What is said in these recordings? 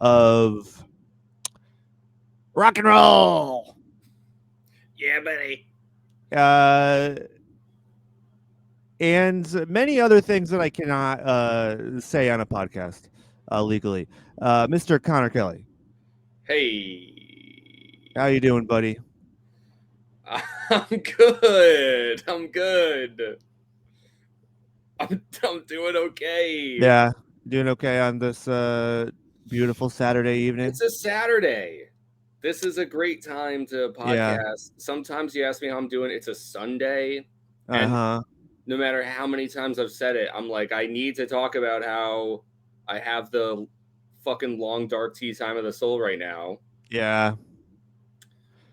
of rock and roll. Yeah, buddy. Uh, and many other things that I cannot say on a podcast legally. Mr. Connor Kelly, how you Hey. doing, buddy? I'm good. I'm good. I'm doing okay. Yeah, doing okay on this beautiful Saturday evening. It's a Saturday. This is a great time to Yeah. podcast. Sometimes you ask me how I'm doing. It's a Sunday. Uh And huh. no matter how many times I've said it, I'm like, I need to talk about how I have the fucking long dark tea time of the soul right now. Yeah,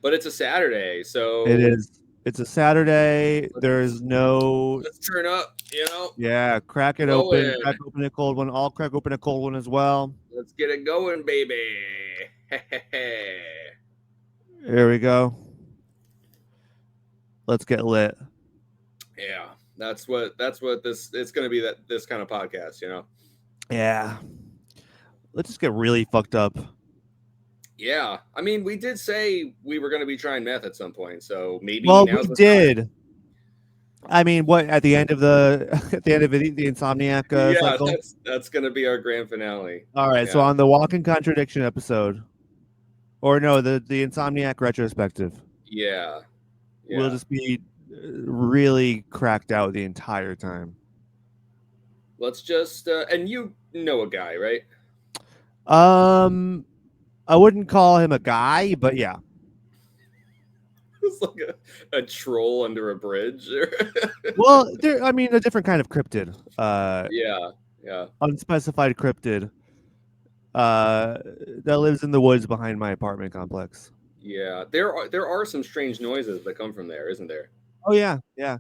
But it's a Saturday, it so is. It's a Saturday. let's There's no. let's turn up, you know? Yeah, crack it open. Going. Crack open a cold one. I'll crack open a cold one as well. Let's get it going, baby. Here we go. Let's get lit. Yeah, that's what this it's gonna be, that this kind of podcast, you know. Yeah. Let's just get really fucked up. Yeah, I mean, we did say we were gonna be trying meth at some point, so maybe Well, we now's the time. did. I mean, what at the end of the at the end of the Insomniac Yeah, cycle? that's gonna be our grand finale. All right. So Yeah, on the Walking Contradiction episode, or no, the Insomniac retrospective, yeah, we'll yeah. just be really cracked out the entire time. Let's just and you know a guy, right? Um, I wouldn't call him a guy, but yeah. It's like a troll under a bridge. Well, I mean, a different kind of cryptid, Yeah, yeah, unspecified cryptid, that lives in the woods behind my apartment complex. yeah. There are some strange noises that come from there, isn't there? Oh yeah, yeah.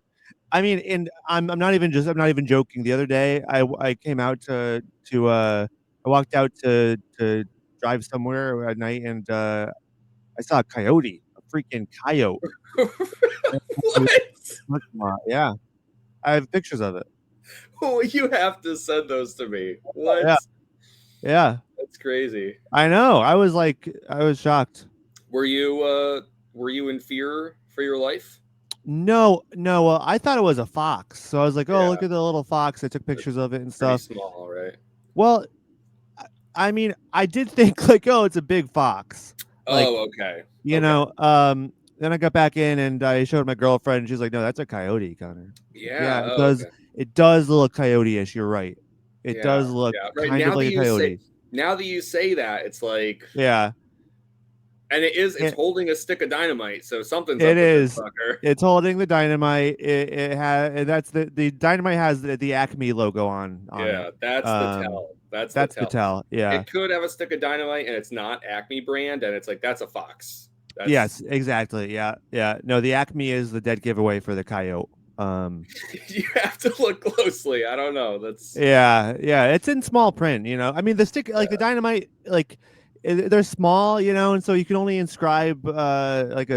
I mean, and I'm not even joking. The other day, I came out to I walked out to drive somewhere at night, and I saw a coyote, a freaking coyote. What? Yeah, I have pictures of it. Oh, you have to send those to me. Oh, What? yeah, yeah. That's crazy. I know. I was shocked. Were you were you in fear for your life? No, no. Well, I thought it was a fox, so I was like, "Oh, Yeah, look at the little fox." I took pictures it's of it and pretty stuff. small, right? Well, I mean, I did think like, "Oh, it's a big fox." Like, Oh, okay. you Okay. know, then I got back in and I showed my girlfriend, and she's like, "No, that's a coyote, Connor." Like, Yeah. yeah, it Oh, does. okay. It does look coyote-ish. You're right. It Yeah. does look Yeah. Right. kind of like a coyote. Now that you say that, it's like, Yeah, and it's it, holding a stick of dynamite, so something's it up with this is. fucker. It's holding the dynamite. It has. That's the dynamite has the Acme logo on it. Yeah, that's the tell. That's the That's the tell. tell. Yeah. It could have a stick of dynamite, and it's not Acme brand, and it's like that's a fox. That's Yes, exactly. Yeah, yeah. No, the Acme is the dead giveaway for the coyote. you have to look closely. I don't know. That's Yeah, yeah. It's in small print. I mean, the stick, like the dynamite, like they're small, and so you can only inscribe like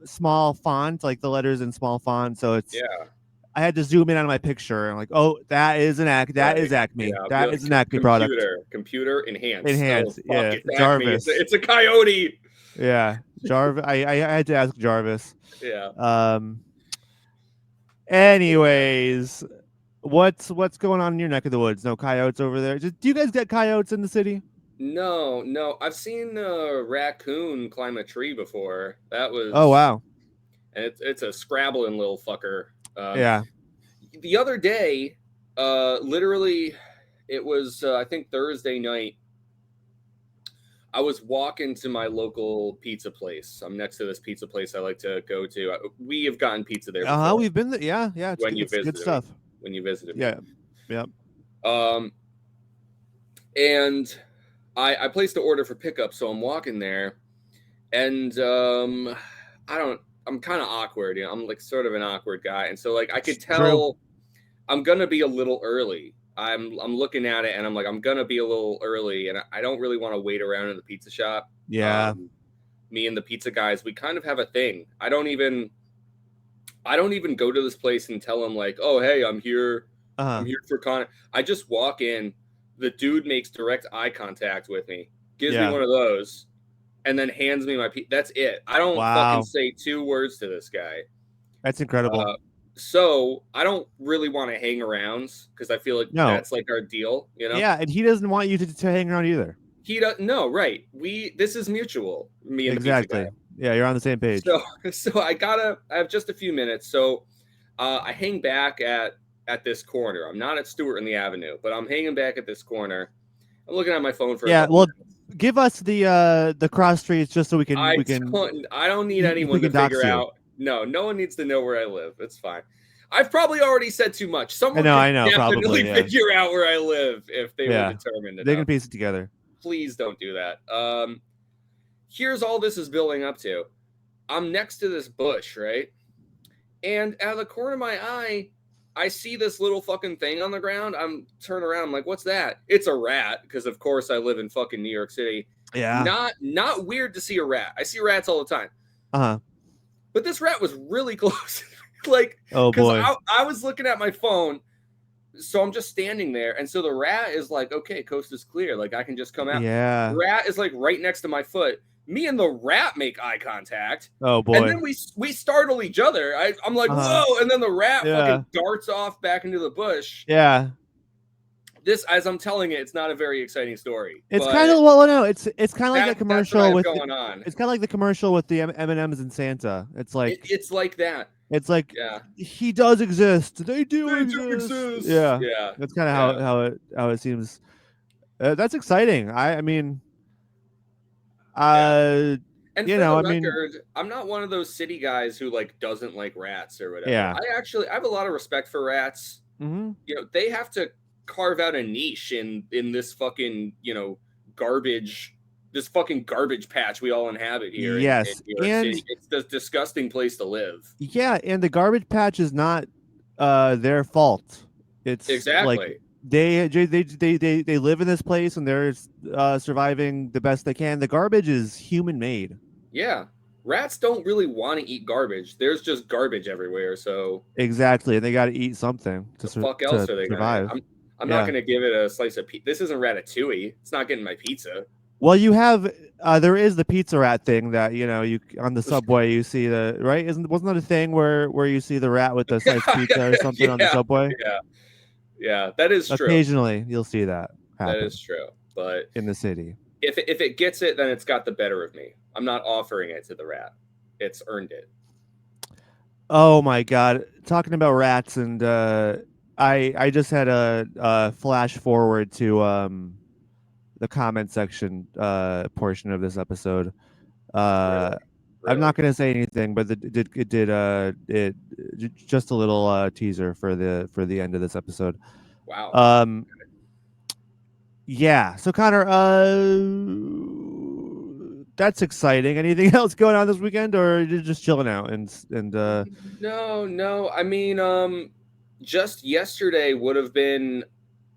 small font, like the letters in small font. So yeah, I had to zoom in on my picture and like, oh, that is that right. is Acme. Yeah, be That like is an Acme product. computer enhance. Oh Enhanced. fuck, Yeah, it's Acme. Jarvis. It's a coyote. Yeah, Jarvis. I had to ask Jarvis. Yeah. Um. Anyways, what's going on in your neck of the woods? No coyotes over there. Do you guys get coyotes in the city? No, no. I've seen a raccoon climb a tree before. That Oh was, wow. and it's a scrabbling little fucker. Yeah. The other day, literally, it was I think Thursday night. I was walking to my local pizza place. I'm next to this pizza place I like to go to. We have gotten pizza there before We've been there. Yeah, yeah. when you It's good visited me. stuff. When you visited me, Yeah, yeah. um, and I placed the order for pickup, so I'm walking there, and I don't. I'm kind of awkward. I'm like sort of an awkward guy, and so like I could True. tell I'm gonna be a little early. I'm looking at it and I'm like I'm gonna be a little early, and I don't really want to wait around in the pizza shop. Yeah. Me and the pizza guys, we kind of have a thing. I don't even go to this place and tell them like, oh hey, I'm here. I'm Uh-huh. here for con. I just walk in. The dude makes direct eye contact with me, gives me Yeah. one of those, and then hands me my pizza. That's it. I don't fucking Wow. say two words to this guy. That's incredible. Uh, so I don't really want to hang around because I feel like No. that's like our deal, you know. Yeah, and he doesn't want you to hang around either. He does no right. This is mutual. Me and the pizza guy. Exactly. Yeah, you're on the same page. So so I have just a few minutes. So I hang back at this corner. I'm not at Stuart in the Avenue, but I'm hanging back at this corner. I'm looking at my phone for a Yeah, couple well, minutes. give us the cross streets just so we can I don't need we anyone to can dox figure you. out. No one needs to know where I live. It's fine. I've probably already said too much. Someone I could know, definitely probably, yeah. figure out where I live if they were Yeah. determined They can enough. piece it together. Please don't do that. Here's all this is building up to. I'm next to this bush, right? And out of the corner of my eye, I see this little fucking thing on the ground. I'm turn around. I'm like, what's that? It's a rat, because of course I live in fucking New York City. Yeah. Not weird to see a rat. I see rats all the time. Uh-huh. But this rat was really close. Like, Oh because boy. I was looking at my phone, so I'm just standing there, and so the rat is like, okay, coast is clear, like I can just come out. Yeah. Rat is like right next to my foot. Me and the rat make eye contact, Oh and boy. then we startle each other. I'm like, Uh-huh. whoa, and then the rat Yeah. fucking darts off back into the bush. Yeah. This, as I'm telling it, it's not a very exciting story, It's kind but of well, no, it's kind of like that that's what I commercial have with going on. it's kind of like the commercial with the M&Ms and Santa. It's like It's like that. it's like Yeah, he does exist. They do they do exist. exist. Yeah. Yeah, That's kind of yeah. how it seems. That's exciting. I mean, Yeah. uh, And you for know, the I mean, record, I'm not one of those city guys who like doesn't like rats or whatever. yeah. I have a lot of respect for rats. Mm-hmm. You know, they have to carve out a niche in this fucking, garbage this fucking garbage patch we all inhabit here in Yes, New York and City. It's a disgusting place to live. yeah, and the garbage patch is not their fault. It's like Exactly. they live in this place and they're surviving the best they can. The garbage is human made. Yeah. Rats don't really want to eat garbage. There's just garbage everywhere, so Exactly, and they got to eat something the fuck else to are they gonna? survive. I'm not Yeah. gonna give it a slice of pizza. This isn't Ratatouille. It's not getting my pizza. Well, you have there is the pizza rat thing that you on the subway you see the right wasn't that a thing where you see the rat with the sliced pizza or something on the Yeah, subway? yeah, that is true. Occasionally, you'll see that That happen is true. But in the city. if it gets it, then it's got the better of me. I'm not offering it to the rat. It's earned it. Oh my god! Talking about rats and I just had a flash forward to the comment section portion of this episode. Really, I'm really. not going to say anything, but it did just a little teaser for the end of this episode. Wow. Um, yeah. So Connor, that's exciting. Anything else going on this weekend, or you're just chilling out and No. I mean, just yesterday would have been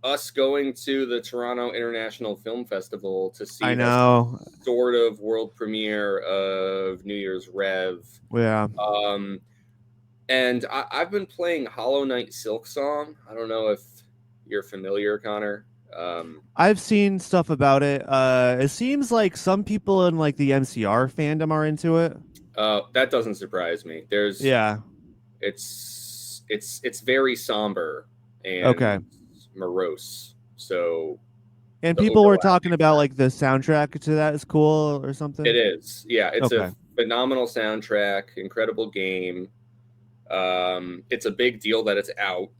us going to the Toronto International Film Festival to I see the know. sort of world premiere of New Year's Rev. Yeah. And I've been playing Hollow Knight Silk Song. I don't know if you're familiar, Connor. I've seen stuff about it. It seems like some people in like the MCR fandom are into it. That doesn't surprise me. Yeah. It's very somber Okay. and morose. So And the people were overlap talking makes about sense. like the soundtrack to that is cool or something. It is. Yeah, it's Okay. a phenomenal soundtrack, incredible game. It's a big deal that it's out.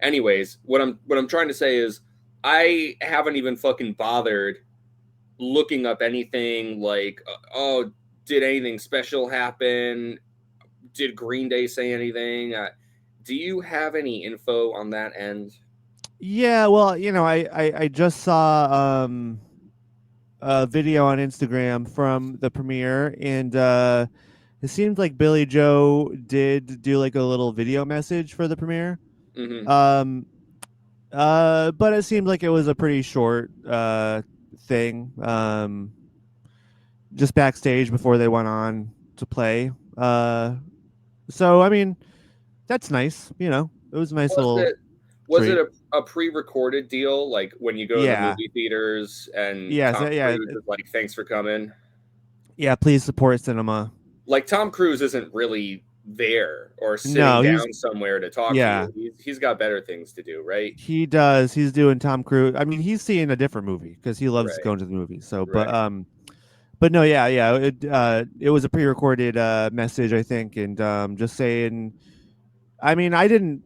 Anyways, what I'm trying to say is I haven't even fucking bothered looking up anything like, oh, did anything special happen? Did Green Day say anything? Do you have any info on that end? Yeah, well, I just saw a video on Instagram from the premiere, and it seemed like Billy Joe did do like a little video message for the premiere. Mm-hmm. Um, but it seemed like it was a pretty short thing. Just backstage before they went on to play. So I mean, that's nice. It was a nice Was little it was it treat. a pre-recorded deal, like when you go to the Yeah. movie theaters and Yes. Tom Yeah. Cruise is like, "Thanks for coming." Yeah. Please support cinema. Like Tom Cruise isn't really there or sitting No, he's down somewhere to talk to yeah. you. He's got better things to do, right? He does. He's doing Tom Cruise. I mean, he's seeing a different movie because he loves Right. going to the movies. So, Right. but no, yeah, yeah. It was a pre-recorded message, I think, and just saying. I mean, I didn't.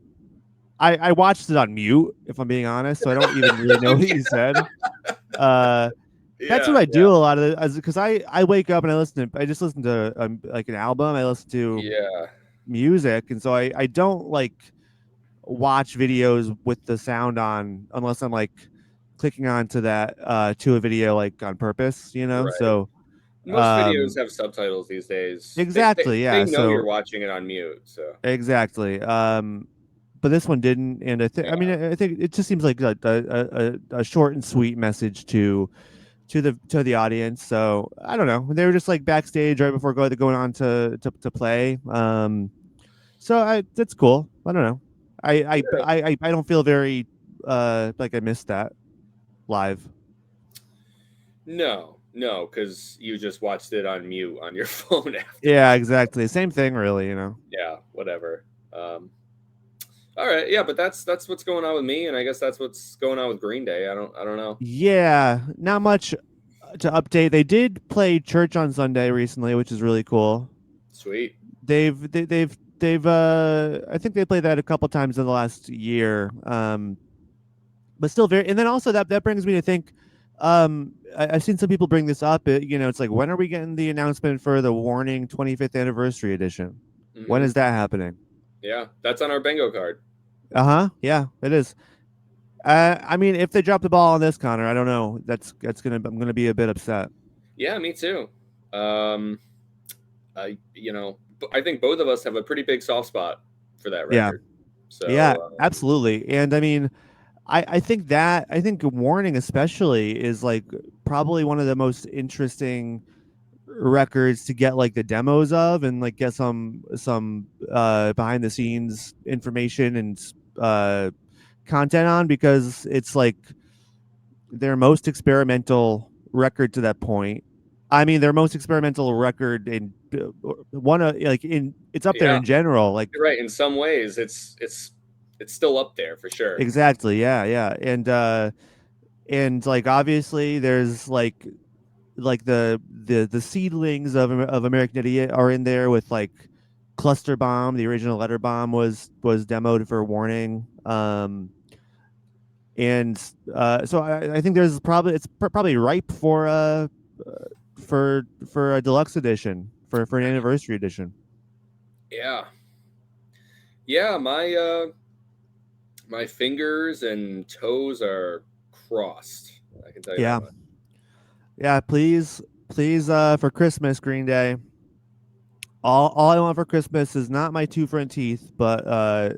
I watched it on mute, if I'm being honest, so I don't even really know what he said. Uh, that's what Yeah, I yeah, do a lot of it, because I wake up and I just listen to like an album. I listen to yeah. music, and so I don't like watch videos with the sound on unless I'm like clicking onto that to a video like on purpose. Right. So Most videos um have subtitles these days. exactly, They yeah. know you're So watching it on mute, so exactly. But this one didn't, and I mean, yeah. I think it just seems like a short and sweet message to the audience. So I don't know. They were just like backstage right before going on to play. So that's cool. I don't know. I don't feel very like I missed that live. No, no, because you just watched it on mute on your phone Yeah, afterwards. exactly. Same thing, really. Yeah, whatever. Um, all right, yeah, but that's what's going on with me, and I guess that's what's going on with Green Day. I don't know. Yeah, not much to update. They did play church on Sunday recently, which is really cool. Sweet. They've I think they played that a couple times in the last year. But still very, and then also that brings me to think, I've seen some people bring this up. It's like, when are we getting the announcement for the Warning 25th anniversary edition? When Hmm. is that happening? Yeah, that's on our bingo card. Uh-huh. Yeah, it is. I mean, if they drop the ball on this, Connor, I don't know. I'm gonna be a bit upset. Yeah, me too. Um, I think both of us have a pretty big soft spot for that Yeah. record. Yeah, So absolutely. And I mean, I think Warning especially is like probably one of the most interesting records to get like the demos of, and like get some behind the scenes information and uh content on, because it's like their most experimental record to that point. I mean, their most experimental record in one of like in it's up there yeah, in general. Like you're right. In some ways, it's still up there for sure. exactly, yeah, yeah, and like obviously there's like the seedlings of American Idiot are in there with like Cluster Bomb. The original Letter Bomb was demoed for Warning. And so I think there's probably ripe for a deluxe edition, for an anniversary edition. Yeah, yeah. My fingers and toes are crossed. I can tell you that Yeah, much. yeah. Please, for Christmas, Green Day. All I want for Christmas is not my two front teeth, but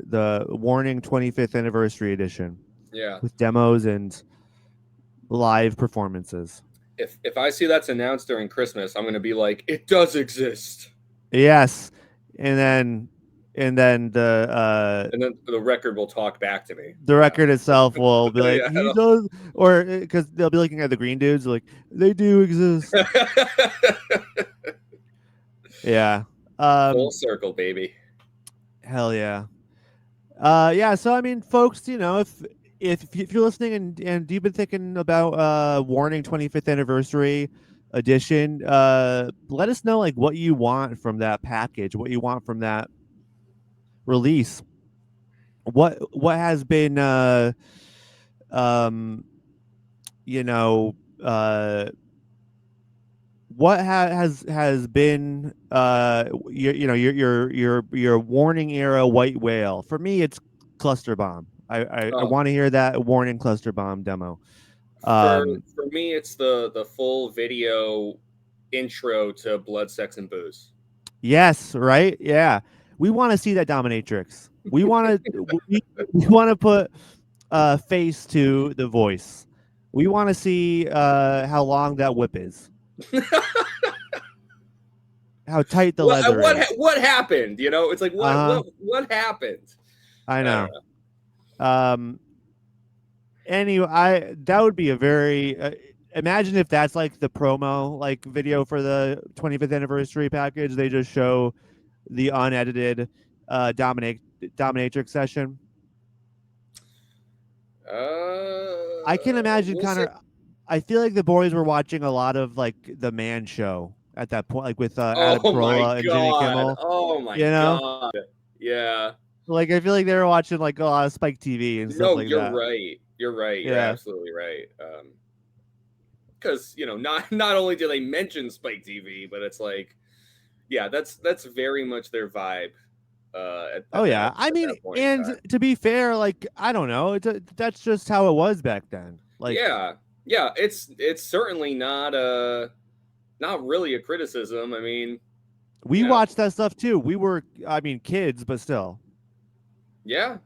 the Warning 25th anniversary edition Yeah. with demos and live performances. If I see that's announced during Christmas, I'm gonna be like, it does exist, Yes, and then and then the record will talk back to me. the Yeah. record itself will be like, Yeah. he does, or because they'll be looking at the Green Dudes like, they do exist. Yeah. Full Um. circle, baby. Hell yeah. Yeah. So I mean, folks, if you're listening and you've been thinking about Warning 25th anniversary edition, let us know like what you want from that package, what you want from that release. What has been um you know uh what has been your warning era white whale? For me, it's cluster bomb. I Oh, want to hear that warning cluster bomb demo. for Um, for me, it's the full video intro to Blood, Sex, and Booze. yes, right, yeah. We want to see that dominatrix. We want to put face to the voice. We want to see how long that whip is, how tight the leather is. What happened? You know, it's like Uh huh. what happened? I I don't know. know. Um, anyway, I that would be a very imagine if that's like the promo like video for the 25th anniversary package. They just show the unedited dominatrix session. I can imagine We'll see. Connor. I feel like the boys were watching a lot of like the Man Show at that point, like with Adam Oh my Carolla and Jimmy god. Kimmel. Oh my You know, god. Yeah. like I feel like they were watching like a lot of Spike TV and stuff No, like you're that. right. You're right. You're Yeah. absolutely right. Because you know, not only do they mention Spike TV, but it's like, yeah, that's very much their vibe. Oh yeah. I At mean, that point in and time. to be fair, like I don't know, that's just how it was back then. Like Yeah, yeah. It's certainly not really a criticism. I mean, we you know, watched that stuff too. We were, I mean, kids, but still, yeah.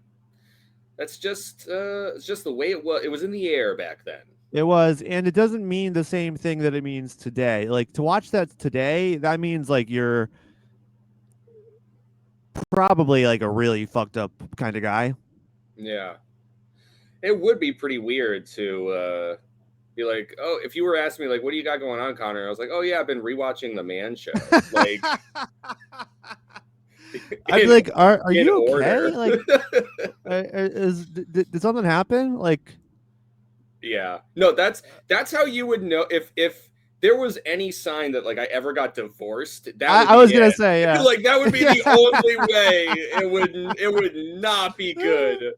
That's just it's just the way it was. It was in the air back then. it was, and it doesn't mean the same thing that it means today. Like to watch that today, that means like you're probably like a really fucked up kind of guy. Yeah, it would be pretty weird to be like, oh, if you were asking me like, what do you got going on, Connor? I was like, oh yeah, I've been rewatching The Man Show, like I'd be in like, are in you okay? order. Like, did something happen? Like, Yeah, no, that's how you would know if there was any sign that like I ever got divorced. That would I be was gonna it. say, yeah, Like that would be the yeah. only way it would not be good.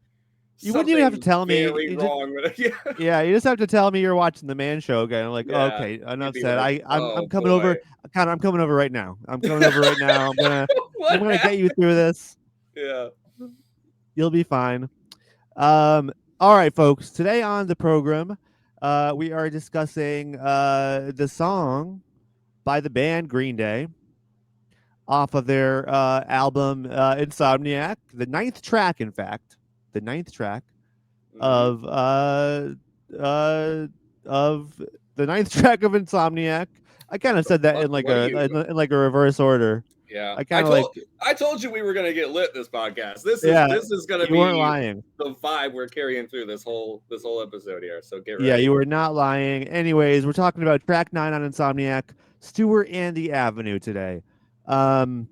You wouldn't even have to Something tell me. very You just, wrong with it. Yeah. yeah, you just have to tell me you're watching the Man Show again. I'm like, oh, Yeah, okay, you'd enough be said. like, I'm "Oh coming over. boy, Connor, I'm coming over right now. I'm coming over right now. I'm what gonna get you happened?" through this. Yeah. You'll be fine. All right, folks. Today on the program, we are discussing the song by the band Green Day off of their album Insomniac, the ninth track, in fact, the ninth track Hmm. of uh, of the ninth track of Insomniac. I kind of said that Fuck, in like what are a you? in like a reverse order. Yeah, I kind of like, I told you we were gonna get lit this podcast. yeah, This is gonna you weren't be lying. the vibe we're carrying through this whole episode here. So get Yeah, you ready. were not lying. Anyways, we're talking about track 9 on Insomniac, Stuart and the Avenue today. Um,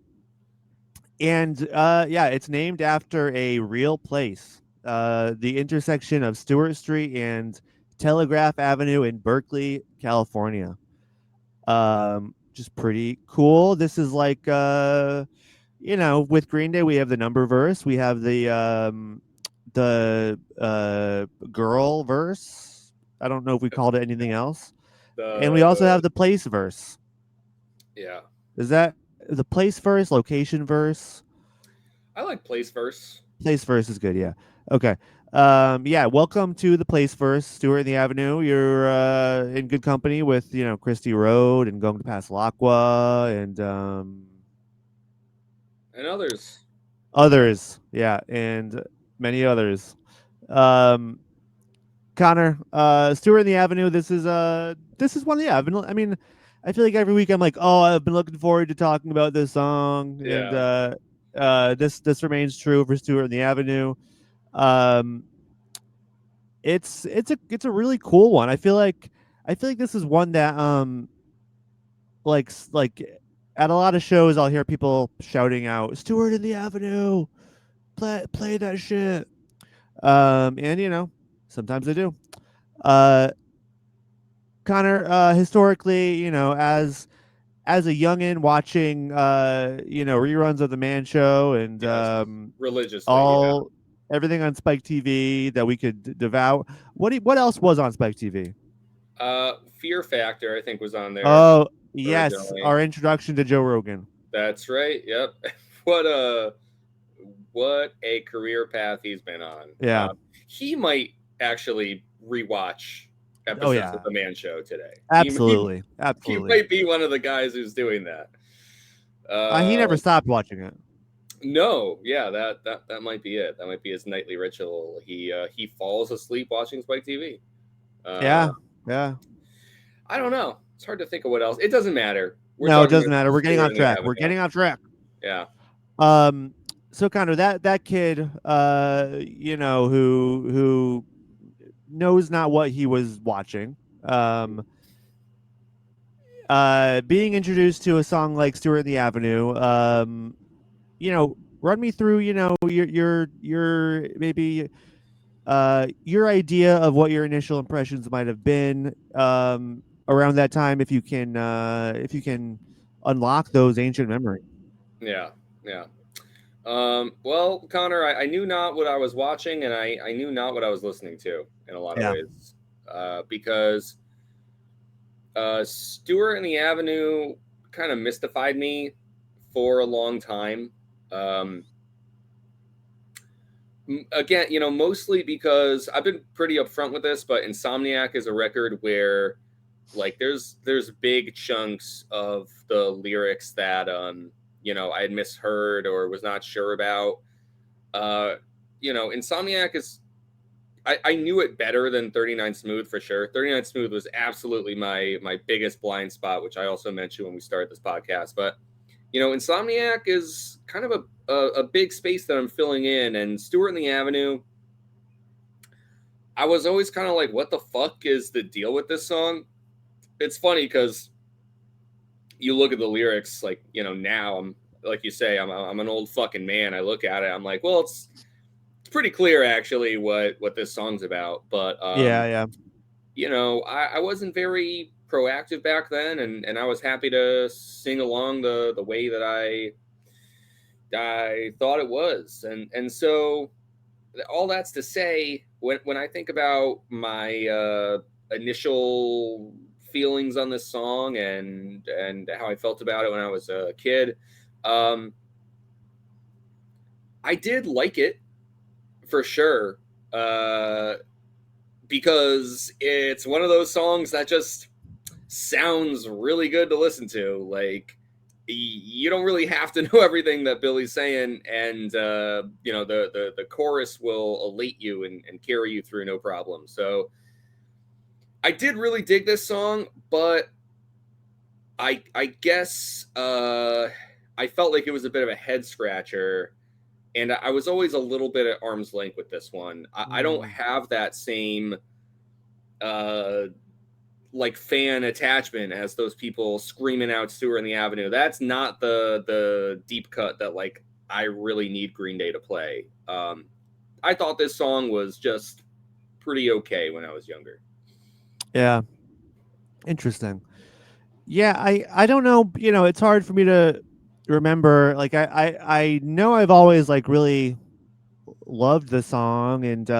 and yeah, it's named after a real place, the intersection of Stewart Street and Telegraph Avenue in Berkeley, California. Just pretty cool. This is like, with Green Day, we have the number verse, we have the girl verse. I don't know if we called it anything else. And we also have The the place verse. Yeah, Is that the place verse, location verse? I like place verse. Place verse is good, yeah. Okay. Yeah, welcome to the place verse, Stuart in the Avenue. You're in good company with, Christy Road and Going to Pass Lacqua and And others. others. Yeah, and many others. Um Connor, Stuart in the Avenue. This is one. Yeah, I mean, I feel like every week I'm like, oh, I've been looking forward to talking about this song, and Yeah. this remains true for Stuart in the Avenue. Um, it's a really cool one. I feel like this is one that like at a lot of shows I'll hear people shouting out Stuart in the Avenue, play that shit. And sometimes I do. Uh, Connor, historically, as a youngin watching, reruns of the Man Show and Yes. Religiously. Yeah. all everything on Spike TV that we could devour. What else was on Spike TV? Fear Factor, I think, was on there. Oh, Yes, originally. our introduction to Joe Rogan. That's right. Yep. What a what a career path he's been on. Yeah. He might actually rewatch Oh episodes of yeah. the Man Show today. Absolutely. He Absolutely. might be one of the guys who's doing that. He never Uh, stopped watching it. no, yeah, that might be it. That might be his nightly ritual. He falls asleep watching Spike TV. Uh, Yeah. Yeah. I don't know. It's hard to think of what else. It doesn't matter. We're No, it talking doesn't about matter. We're getting Stuart off in the track. We're Avenue. getting off track. Yeah, Um so Connor, that kid who knows not what he was watching. Um Being introduced to a song like Stuart in the Avenue, run me through, your maybe your idea of what your initial impressions might have been around that time, if you can unlock those ancient memories. yeah, yeah. Well, Connor, I knew not what I was watching, and I knew not what I was listening to in a lot of Yeah. ways, because Stewart and the Avenue kind of mystified me for a long time. Um, Again, mostly because I've been pretty upfront with this, but Insomniac is a record where, like, there's big chunks of the lyrics that I had misheard or was not sure about. Uh, Insomniac is I knew it better than 39 Smooth for sure. 39 Smooth was absolutely my biggest blind spot, which I also mentioned when we started this podcast. But Insomniac is kind of a big space that I'm filling in, and Stuart in the Avenue. I was always kind of like, what the fuck is the deal with this song? It's funny because you look at the lyrics, like now I'm like you say, I'm an old fucking man. I look at it, I'm like, well, it's pretty clear actually what this song's about. But Yeah, yeah. I wasn't very proactive back then, and I was happy to sing along the way that I thought it was, and so all that's to say, when I think about my initial feelings on this song and how I felt about it when I was a kid, um, I did like it for sure. Uh, because it's one of those songs that just sounds really good to listen to. Like, you don't really have to know everything that Billy's saying, and the chorus will elate you and carry you through no problem. So I did really dig this song, but I guess I felt like it was a bit of a head scratcher, and I was always a little bit at arm's length with this one. I don't Mm. have that same uh like fan attachment as those people screaming out Stewart in the Avenue. That's not the deep cut that like I really need Green Day to play. I thought this song was just pretty okay when I was younger. Yeah. Interesting. Yeah, I don't know, it's hard for me to remember. Like I know I've always like really loved the song, and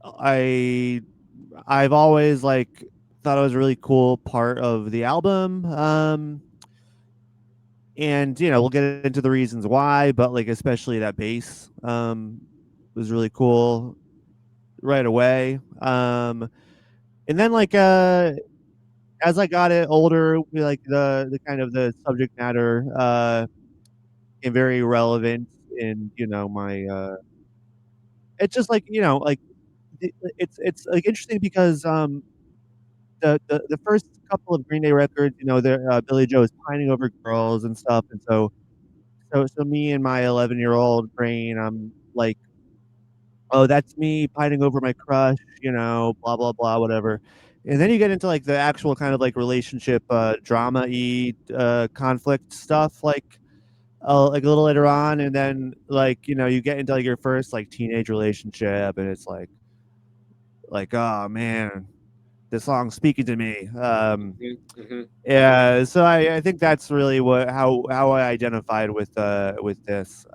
I I've always like thought it was a really cool part of the album. And we'll get into the reasons why, but like especially that bass was really cool right away. And then like as I got it older, like the kind of the subject matter became very relevant in my it's just like like it's like interesting because the first couple of Green Day records, Billy Joe is pining over girls and stuff, and so me and my 11-year-old brain, I'm like, oh, that's me pining over my crush, blah blah blah, whatever. And then you get into like the actual kind of like relationship drama y conflict stuff, like a little later on, and then like you get into like your first like teenage relationship, and it's like oh man, this song's speaking to me. Mm-hmm. Yeah, so I think that's really what how I identified with this.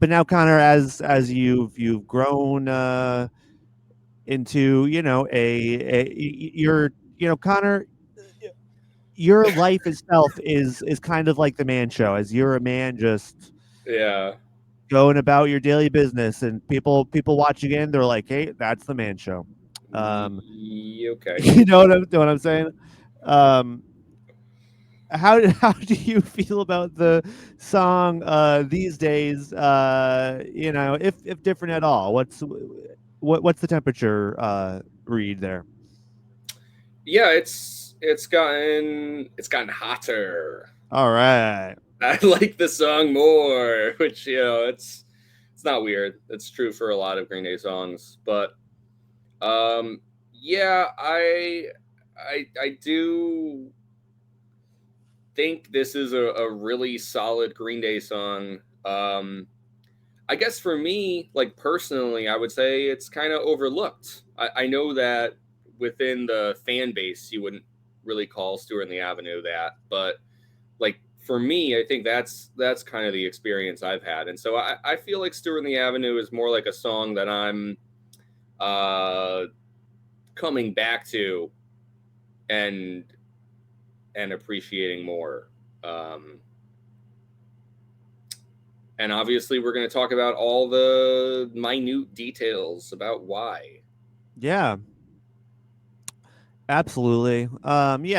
But now, Connor, as you've grown into, you're Connor, your life itself is kind of like the man show, as you're a man just Yeah. going about your daily business, and people watching in, they're like, hey, that's the man show. Um, Okay. you know what I'm saying? Um, how do you feel about the song these days? If different at all, what's the temperature read there? Yeah, it's gotten hotter. All right. I like the song more, which it's not weird. It's true for a lot of Green Day songs, but um, yeah, I do think this is a really solid Green Day song. I guess for me, like personally, I would say it's kind of overlooked. I know that within the fan base, you wouldn't really call Stuart in the Avenue that, but like for me, I think that's kind of the experience I've had, and so I feel like Stuart in the Avenue is more like a song that I'm uh, coming back to and appreciating more. Um, and obviously, we're going to talk about all the minute details about why. Yeah, absolutely. Yeah,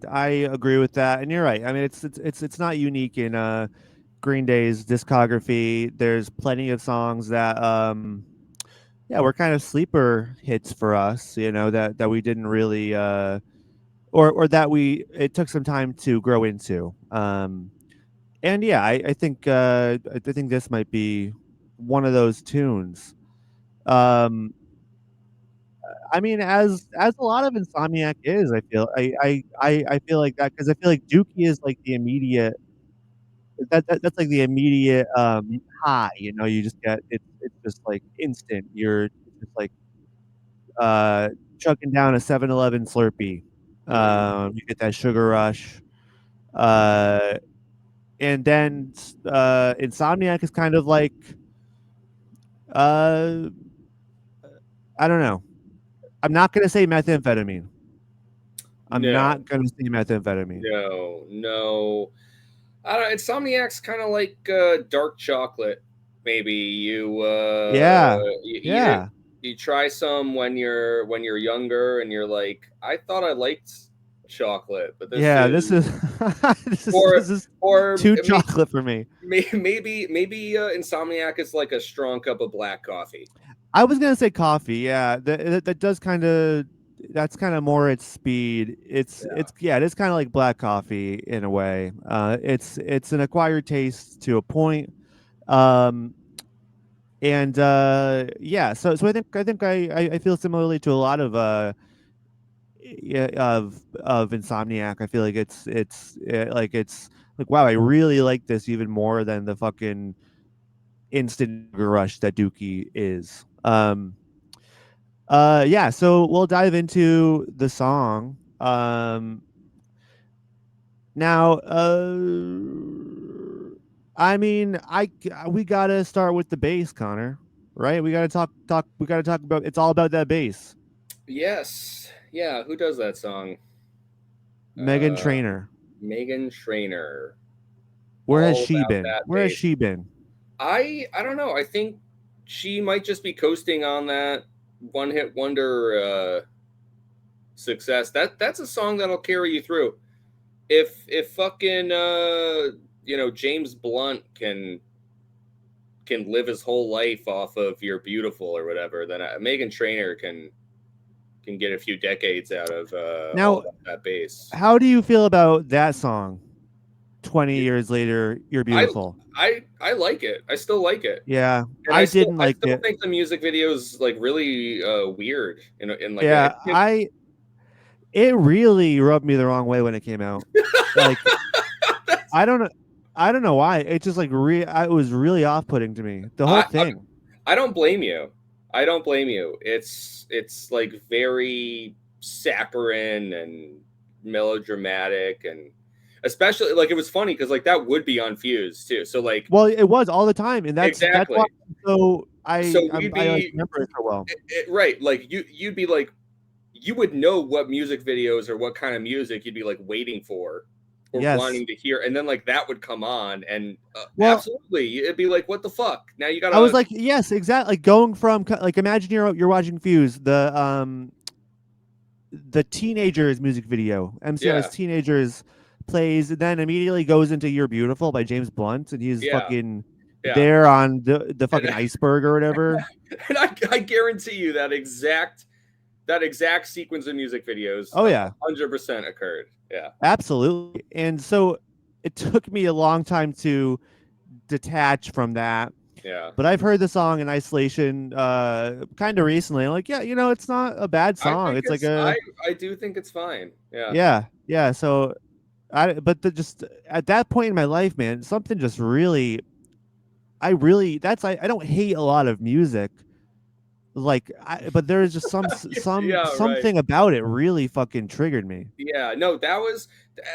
I agree with that, and you're right. I mean, it's not unique in Green Day's discography. There's plenty of songs that yeah, were kind of sleeper hits for us, that we didn't really or that we it took some time to grow into. And yeah, I think this might be one of those tunes. Um I mean, as a lot of Insomniac is, I feel like that, because I feel like Dookie is like the immediate that's like the immediate high, you just get it's just like instant. It's just like uh chugging down a 7-Eleven Slurpee. Hmm. You get that sugar rush. Uh and then Insomniac is kind of like uh I don't know. I'm not gonna say methamphetamine. I'm No, not gonna say methamphetamine. no, no. I don't. Insomniac's kind of like dark chocolate. Maybe Yeah. you eat it. Yeah. You try some when you're younger, and you're like, I thought I liked chocolate, but this Yeah, this is is this or is or too may, chocolate for me. maybe Insomniac is like a strong cup of black coffee. I was gonna say coffee. Yeah, that does kind of that's kind of more its speed. It's yeah, it is kind of like black coffee in a way. It's an acquired taste to a point. Um, and yeah, so I think I feel similarly to a lot of yeah, of Insomniac. I feel like it's like, wow, I really like this even more than the fucking instant sugar rush that Dookie is. Yeah, so we'll dive into the song. Now, I mean, we gotta start with the bass, Connor. Right? We gotta talk. We gotta talk about. It's all about that bass. Yes, yeah. Who does that song? Megan Uh, Trainor. Megan Trainor. Where has All she about been? that Where has bass. she been? I don't know. I think she might just be coasting on that one hit wonder success. That's a song that'll carry you through. If fucking James Blunt can live his whole life off of "You're Beautiful" or whatever, then Megan Trainor can get a few decades out of all Now, about that bass. how do you feel about that song? 20 years later, you're I beautiful. I like it. I still like it. Yeah, And I didn't I like still it. think the music video is like really weird in like a Yeah, it really rubbed me the wrong way when it came out. Like, I don't know, I don't know why. It just like it was really off-putting to me. The whole I thing. I don't blame you. I don't blame you. It's like very saccharine and melodramatic, and especially like it was funny because like that would be on Fuse too. So like Well, it was all the time, and that's why. exactly. So So I we'd I like be remember it so well. right. Like you'd be like you would know what music videos or what kind of music you'd be like waiting for or Yes. wanting to hear, and then like that would come on, and Well, absolutely, it'd be like, what the fuck? Now you I was gotta, like, yes, exactly. Like going from like imagine you're watching Fuse, the teenagers music video. MCR's yeah, teenagers plays, and then immediately goes into "You're Beautiful" by James Blunt, and he's yeah, fucking yeah, there on the and, fucking iceberg or whatever. and I guarantee you that exact sequence of music videos Oh yeah, 100% occurred. Yeah, absolutely. And so it took me a long time to detach from that. yeah. But I've heard the song in isolation kind of recently. I'm like, yeah, it's not a bad I song. think It's like it's a I do think it's fine. Yeah, yeah. So but just at that point in my life, man, something just really, I don't hate a lot of music, like, but there's just yeah, right. something about it really fucking triggered me. Yeah, no, that was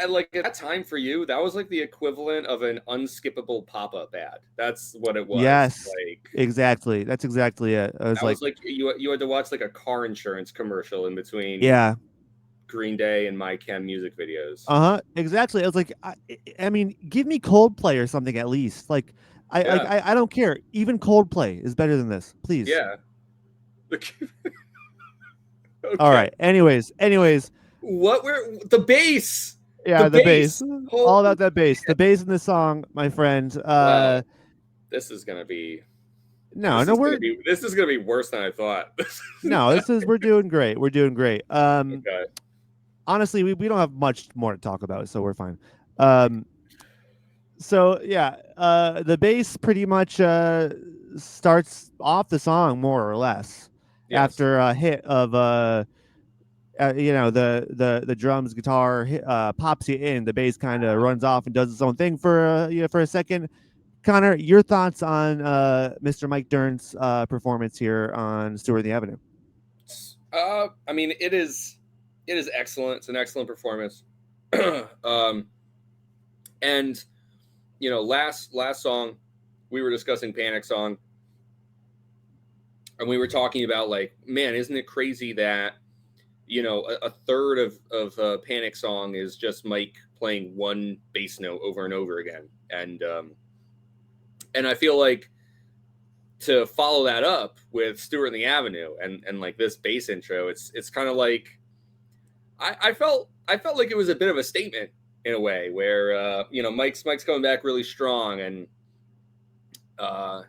like at that time for you, that was like the equivalent of an unskippable pop-up ad. That's what it was. Yes, Like exactly. That's exactly it. I was that was like, like you had to watch like a car insurance commercial in between yeah, Green Day and My Chem music videos. exactly. I was like, I mean, give me Coldplay or something at least. Like, Yeah, I don't care. Even Coldplay is better than this. Please. yeah. All Okay. right. Anyways, What were the bass? The yeah, the bass. bass. Holy All about that bass. The bass in the song, my friend. wow. This is gonna be No, no, this is gonna be worse than I thought. no, we're doing great. We're doing great. Okay. Honestly, we don't have much more to talk about, so we're fine. Um, so yeah, the bass pretty much starts off the song more or less Yes. after a hit of the drums guitar pops you in, the bass kind of runs off and does its own thing for for a second. Connor, your thoughts on Mr. Mike Dern's performance here on Stuart and the Avenue? I mean, it is excellent. It's an excellent performance. um, and last song we were discussing Panic Song, and we were talking about like, man, isn't it crazy that a third of Panic Song is just Mike playing one bass note over and over again, and I feel like to follow that up with Stuart and the Avenue and like this bass intro, it's kind of like I felt like it was a bit of a statement in a way where Mike's coming back really strong, and uh,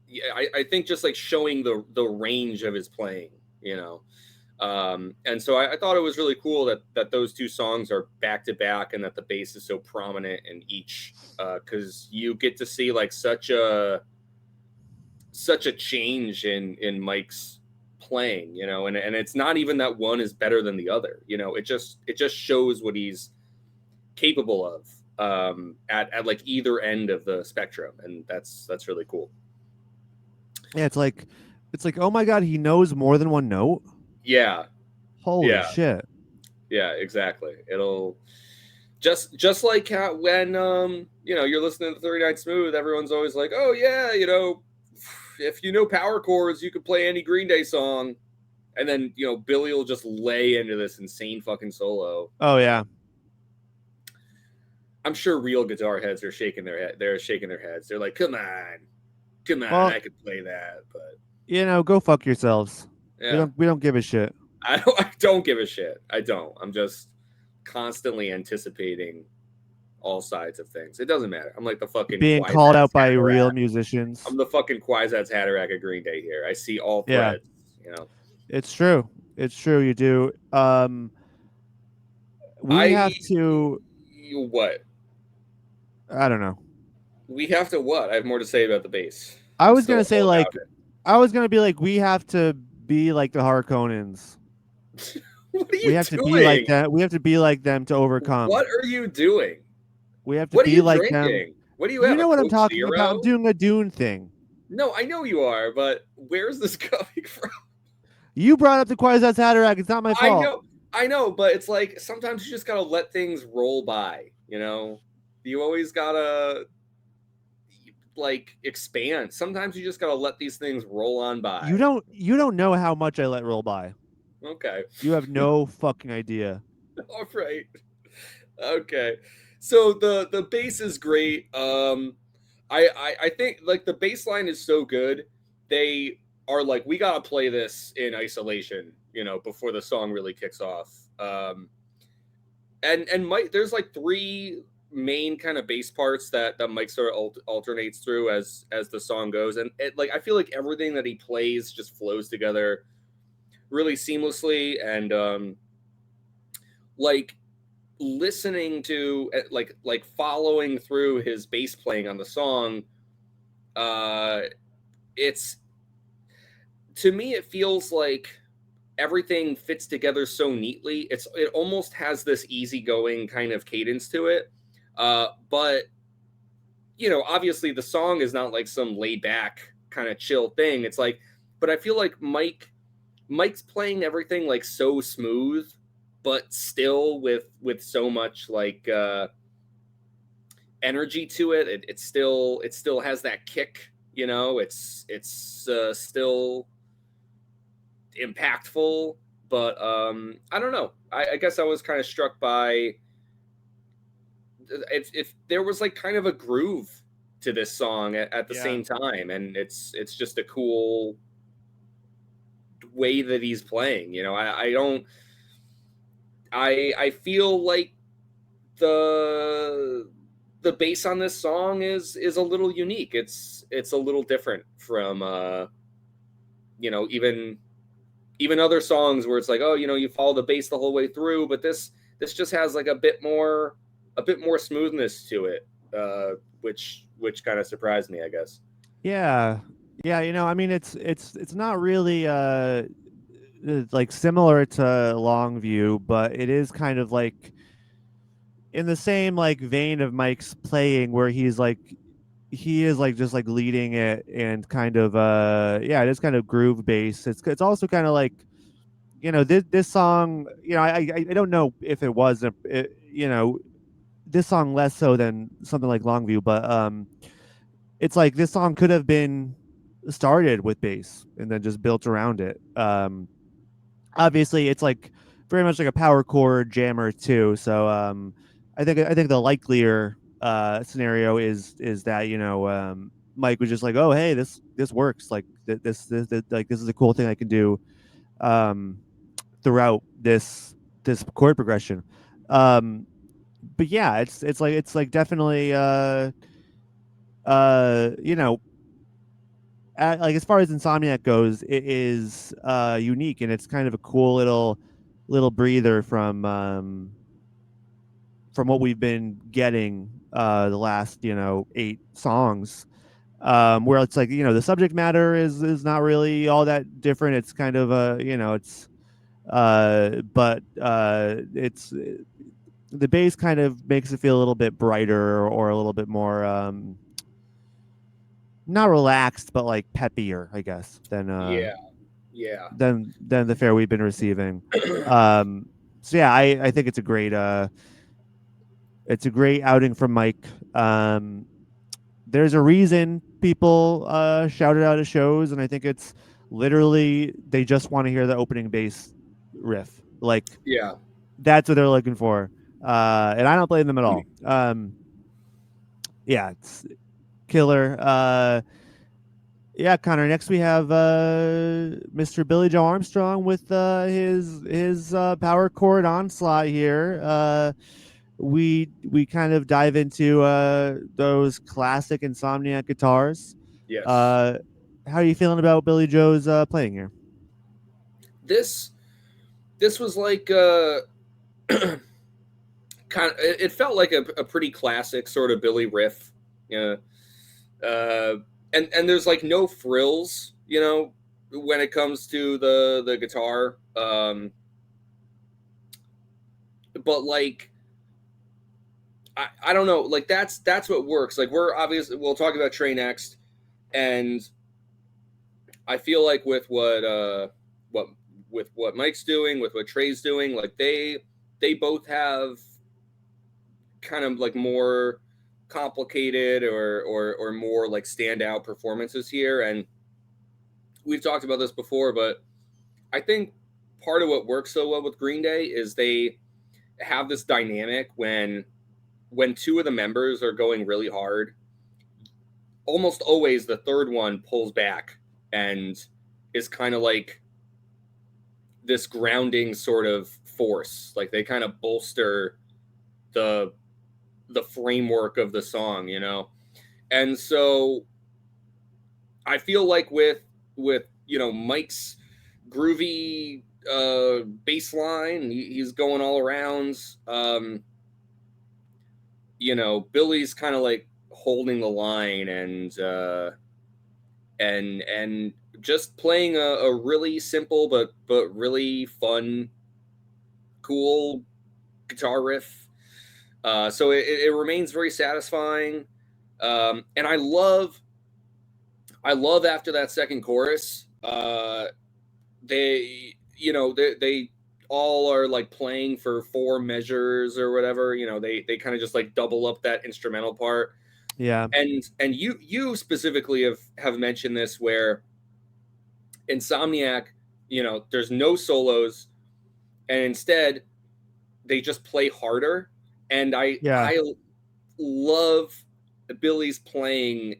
yeah, I think just like showing the range of his playing, you know. And so I thought it was really cool that those two songs are back to back and that the bass is so prominent in each, because you get to see like such a change in Mike's playing, and it's not even that one is better than the other, it just shows what he's capable of at like either end of the spectrum, and that's really cool. Yeah, it's like, oh my god, he knows more than one note. Yeah, Holy yeah, shit! yeah, exactly. It'll just like how when you're listening to 39 Smooth, everyone's always like, oh yeah, if you know power chords, you could play any Green Day song, and then Billy will just lay into this insane fucking solo. Oh yeah. I'm sure real guitar heads are shaking their head. They're shaking their heads. They're like, come on, Well, I could play that, but go fuck yourselves. We yeah, don't give a shit. I don't give a shit. I don't. I'm just constantly anticipating all sides of things. It doesn't matter. I'm like the fucking Being called out Kwisatz by real Haderach. musicians. I'm the fucking Kwisatz Haderach of Green Day here. I see all Yeah, threads. You know, it's true. It's true. You do. We have I to. what I don't know. we have to what? I have more to say about the bass. I I'm was still gonna say all about like, I was gonna be like, we have to be like the Harkonnens. it. What are We you have to be like doing? that. We have to be like them to overcome. What are you doing? We have to What are be you like them. drinking? What do you You have? A know what I'm Coke talking about. I'm Zero? doing a Dune thing. No, I know you are, but where's this coming from? You brought up the Kwisatz Haderach. It's not my I fault. know, I know, but it's like sometimes you just gotta let things roll by. You always gotta like expand. Sometimes you just gotta let these things roll on by. You don't know how much I let roll by. Okay. You have no fucking idea. All right. Okay. So the bass is great. I think like the bass line is so good. They are like, we gotta play this in isolation, before the song really kicks off. And Mike, there's like three main kind of bass parts that Mike sort of alternates through as the song goes, and like I feel like everything that he plays just flows together really seamlessly, and like listening to like following through his bass playing on the song, uh it's, to me it feels like everything fits together so neatly. It almost has this easygoing kind of cadence to it, but obviously the song is not like some laid back kind of chill thing. It's like, but I feel like Mike's playing everything like so smooth, but still with so much like energy to it. It still has that kick. It's still impactful. But I don't know. I guess I was kind of struck by if there was like kind of a groove to this song at the Yeah. same time, and it's just a cool way that he's playing. I don't. I feel like the the bass on this song is a little unique. It's a little different from even other songs where it's like, oh, you follow the bass the whole way through, but this just has like a bit more smoothness to it, which kind of surprised me, I guess. Yeah. Yeah, I mean it's not really like similar to Longview, but it is kind of like in the same like vein of Mike's playing where he is like just like leading it and kind of yeah, it is kind of groove based. It's also kind of like this song, I don't know if it was this song less so than something like Longview, but it's like this song could have been started with bass and then just built around it. Obviously, it's like very much like a power chord jammer too. So I think the likelier scenario is that Mike was just like, oh hey, this works, like like this is a cool thing I can do um, throughout this chord progression. Um, but yeah, it's like definitely you know like as far as Insomniac goes, it is unique and it's kind of a cool little breather from what we've been getting the last 8 songs. Where it's like the subject matter is not really all that different. It's kind of it's but it's the bass kind of makes it feel a little bit brighter or a little bit more not relaxed but like peppier, I guess, Yeah, yeah, than the fare we've been receiving. Um, so yeah, I think it's a great outing from Mike. There's a reason people shout it out at shows, and I think it's literally they just want to hear the opening bass riff. Like yeah. that's what they're looking for, and I don't blame them at all. Yeah, it's killer. Yeah, Connor. Next we have Mr. Billy Joe Armstrong with his power chord onslaught here. We kind of dive into those classic Insomniac guitars. Yes. Uh, how are you feeling about Billy Joe's playing here? This was like kind of, it felt like a pretty classic sort of Billy riff. Yeah. Uh, and there's like no frills, when it comes to the guitar. But like I don't know, like that's what works. Like we'll talk about Trey next, and I feel like what with what Mike's doing, with what Trey's doing, like they both have kind of like more complicated or more like standout performances here. And we've talked about this before, but I think part of what works so well with Green Day is they have this dynamic when two of the members are going really hard, almost always the third one pulls back and is kind of like this grounding sort of force. Like they kind of bolster the the framework of the song, you know. And so I feel like with Mike's groovy bass line, he's going all around. Billy's kind of like holding the line and just playing a really simple but really fun, cool guitar riff. So it remains very satisfying, and I love after that second chorus. They all are like playing for four measures or whatever. They kind of just like double up that instrumental part. Yeah. And you specifically have mentioned this where Insomniac, there's no solos, and instead they just play harder. And I Yeah. I love Billy's playing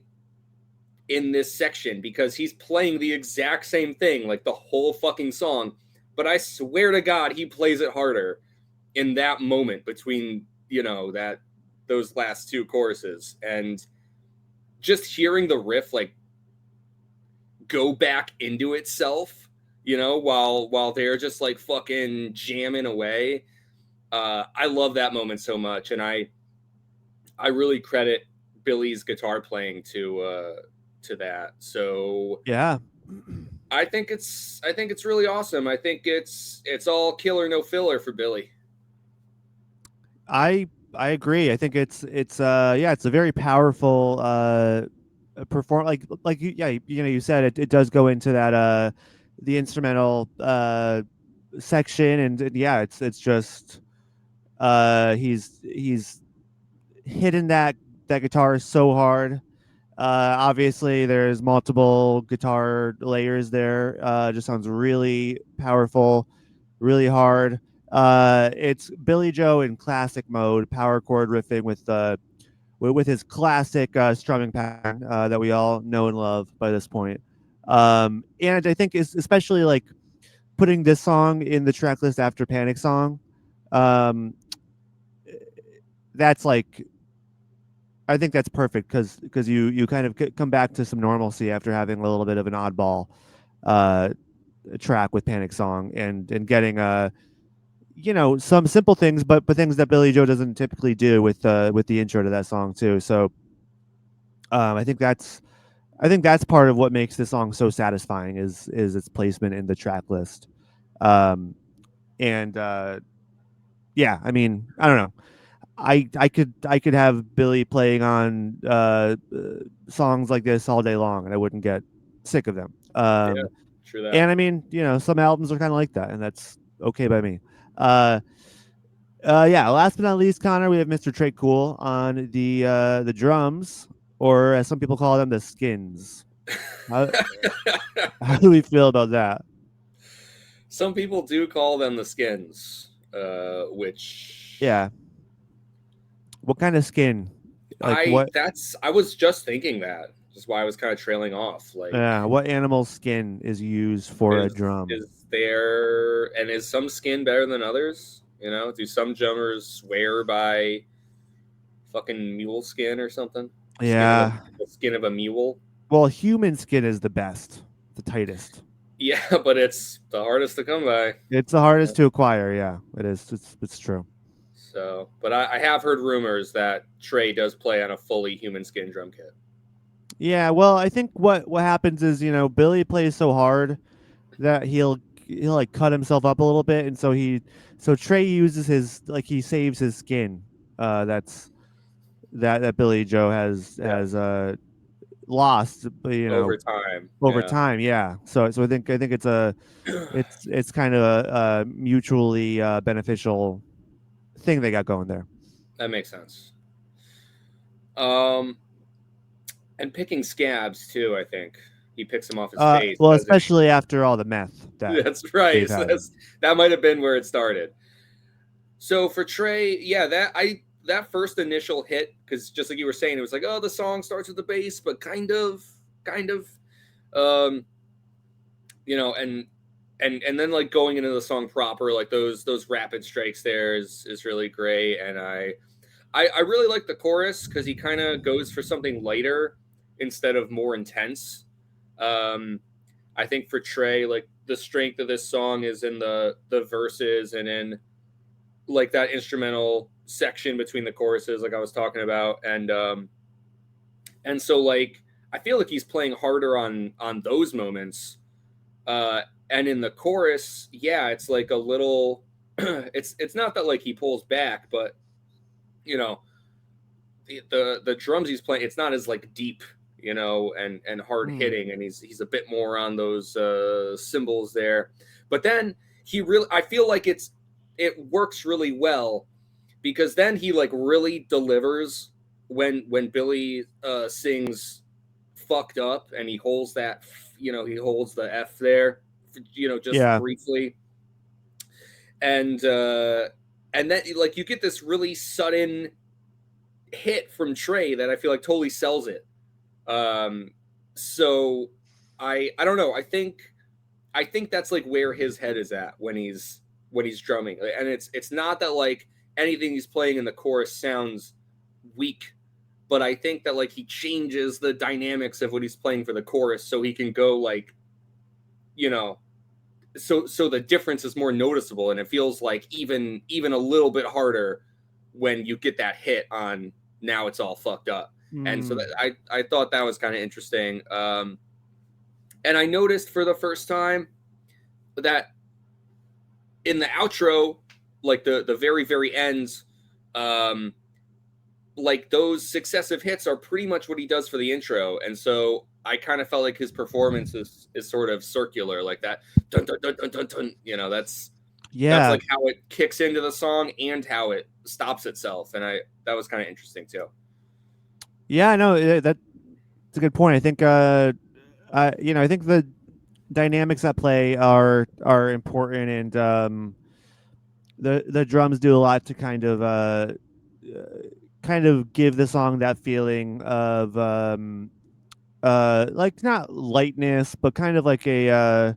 in this section because he's playing the exact same thing like the whole fucking song, but I swear to God he plays it harder in that moment between that those last two choruses. And just hearing the riff like go back into itself, while they're just like fucking jamming away. I love that moment so much, and I really credit Billy's guitar playing to that. So Yeah. I think it's really awesome. I think it's all killer no filler for Billy. I agree. I think it's yeah, it's a very powerful perform like you said it does go into that the instrumental section, and yeah, it's just he's hitting that guitar so hard. Obviously, there's multiple guitar layers there. Just sounds really powerful, really hard. It's Billy Joe in classic mode, power chord riffing with his classic strumming pattern that we all know and love by this point. And I think is especially like putting this song in the track list after Panic Song. Um, that's like I think that's perfect because you kind of come back to some normalcy after having a little bit of an oddball uh, track with Panic Song, and getting some simple things, but things that Billy Joe doesn't typically do with the intro to that song too. So I think that's part of what makes this song so satisfying is its placement in the track list. Um, and yeah, I mean, I don't know. I could have Billy playing on songs like this all day long, and I wouldn't get sick of them. Yeah, true that. And I mean, some albums are kind of like that, and that's okay by me. Uh, yeah. Last but not least, Connor, we have Mr. Trey Cool on the drums, or as some people call them, the skins. How, how do we feel about that? Some people do call them the skins, which Yeah. What kind of skin? Like I what? that's I was just thinking that. Just why I was kind of trailing off. Like, Yeah. What animal skin is used for a is drum? is some skin better than others? Do some drummers swear by fucking mule skin or something? Skin of a Yeah. the skin of a mule. Well, human skin is the best, the tightest. Yeah, but it's the hardest to come by. It's the hardest to acquire. Yeah, it is. It's true. So, but I have heard rumors that Trey does play on a fully human skin drum kit. Yeah. Well, I think what happens is Billy plays so hard that he'll like cut himself up a little bit, and so Trey uses his he saves his skin. That's that Billy Joe Yeah, has lost, but over time. over Yeah, time. Yeah. So I think it's kind of a mutually beneficial thing they got going there. that makes sense. Um, and picking scabs too. I think. he picks him off his face Well, as if especially after all the meth that that's right. they've So had. that might have been where it started. So for Trey, yeah, that first initial hit, because just like you were saying, it was like, oh, the song starts with the bass, but kind of, um, and then like going into the song proper, like those rapid strikes there is really great, and I really like the chorus because he kind of goes for something lighter instead of more intense. Um, I think for Trey, like the strength of this song is in the verses and in like that instrumental section between the choruses, like I was talking about, and so like I feel like he's playing harder on those moments, uh, and in the chorus, yeah, it's like a little, it's not that like he pulls back, but you know the drums he's playing, it's not as like deep, and hard Mm. hitting, and he's a bit more on those cymbals there, but then I feel like it works really well because then he like really delivers when Billy sings fucked up and he holds that, he holds the F there, just Yeah. briefly, and then like you get this really sudden hit from Trey that I feel like totally sells it. Um, so I don't know. I think that's like where his head is at when he's drumming, and it's not that like anything he's playing in the chorus sounds weak, but I think that like he changes the dynamics of what he's playing for the chorus so he can go like, you know so the difference is more noticeable and it feels like even a little bit harder when you get that hit on now it's all fucked up. And so Mm. I thought that was kind of interesting. And I noticed for the first time that in the outro, like the very very ends, um like those successive hits are pretty much what he does for the intro, and so I kind of felt like his performance is sort of circular, like that dun dun dun dun dun dun. That's Yeah. like how it kicks into the song and how it stops itself, and I that was kind of interesting too. Yeah. No, that's a good point. I think. I think the dynamics at play are important, and the drums do a lot to kind of give the song that feeling of like not lightness, but kind of like a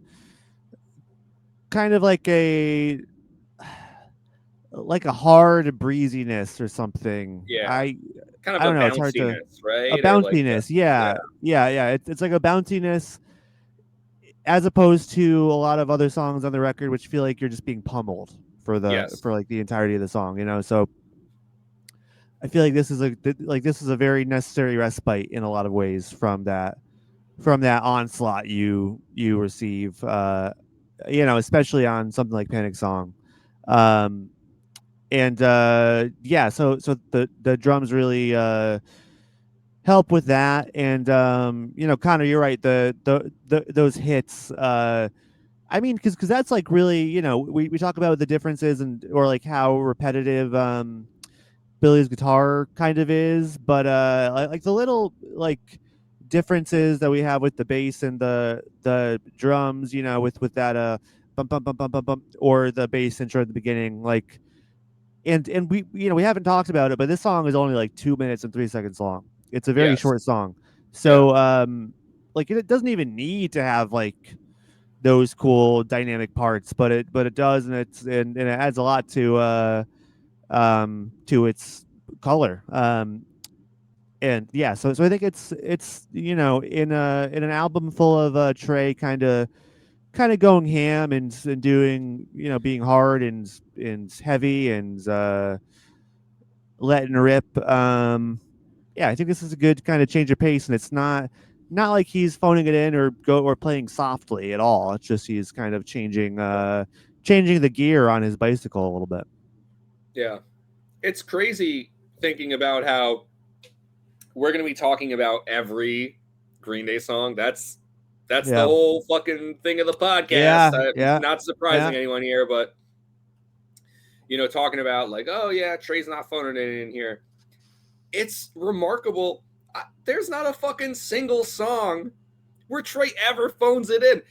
hard breeziness or something. Yeah, kind I of a don't know. It's hard to bounciness, a right? Or like bounciness. yeah, Yeah. It's like a bounciness as opposed to a lot of other songs on the record, which feel like you're just being pummeled yes, for like the entirety of the song. So I feel like this is a very necessary respite in a lot of ways from that onslaught you receive. Especially on something like Panic Song. Um, and yeah, so the drums really help with that, and Connor, you're right. Those hits. I mean, because that's like really, we talk about the differences and or like how repetitive Billy's guitar kind of is, but like the little like differences that we have with the bass and the drums, with that bump bump bump bump bump bump or the bass intro at the beginning, like and we we haven't talked about it, but this song is only like 2 minutes and 3 seconds long. It's a very yes, short song, yeah, so like it doesn't even need to have like those cool dynamic parts, but it does, and and it adds a lot to its color. And yeah, so I think it's in an album full of Trey kind of going ham and doing, being hard and heavy and letting rip. Yeah, I think this is a good kind of change of pace, and it's not like he's phoning it in or playing softly at all. It's just he's kind of changing the gear on his bicycle a little bit. yeah. It's crazy thinking about how we're going to be talking about every Green Day song. That's the Yeah, whole fucking thing of the podcast. yeah, yeah, Not yeah, surprising anyone here, but talking about like, oh yeah, Trey's not phoning it in here. It's remarkable. There's not a fucking single song where Trey ever phones it in.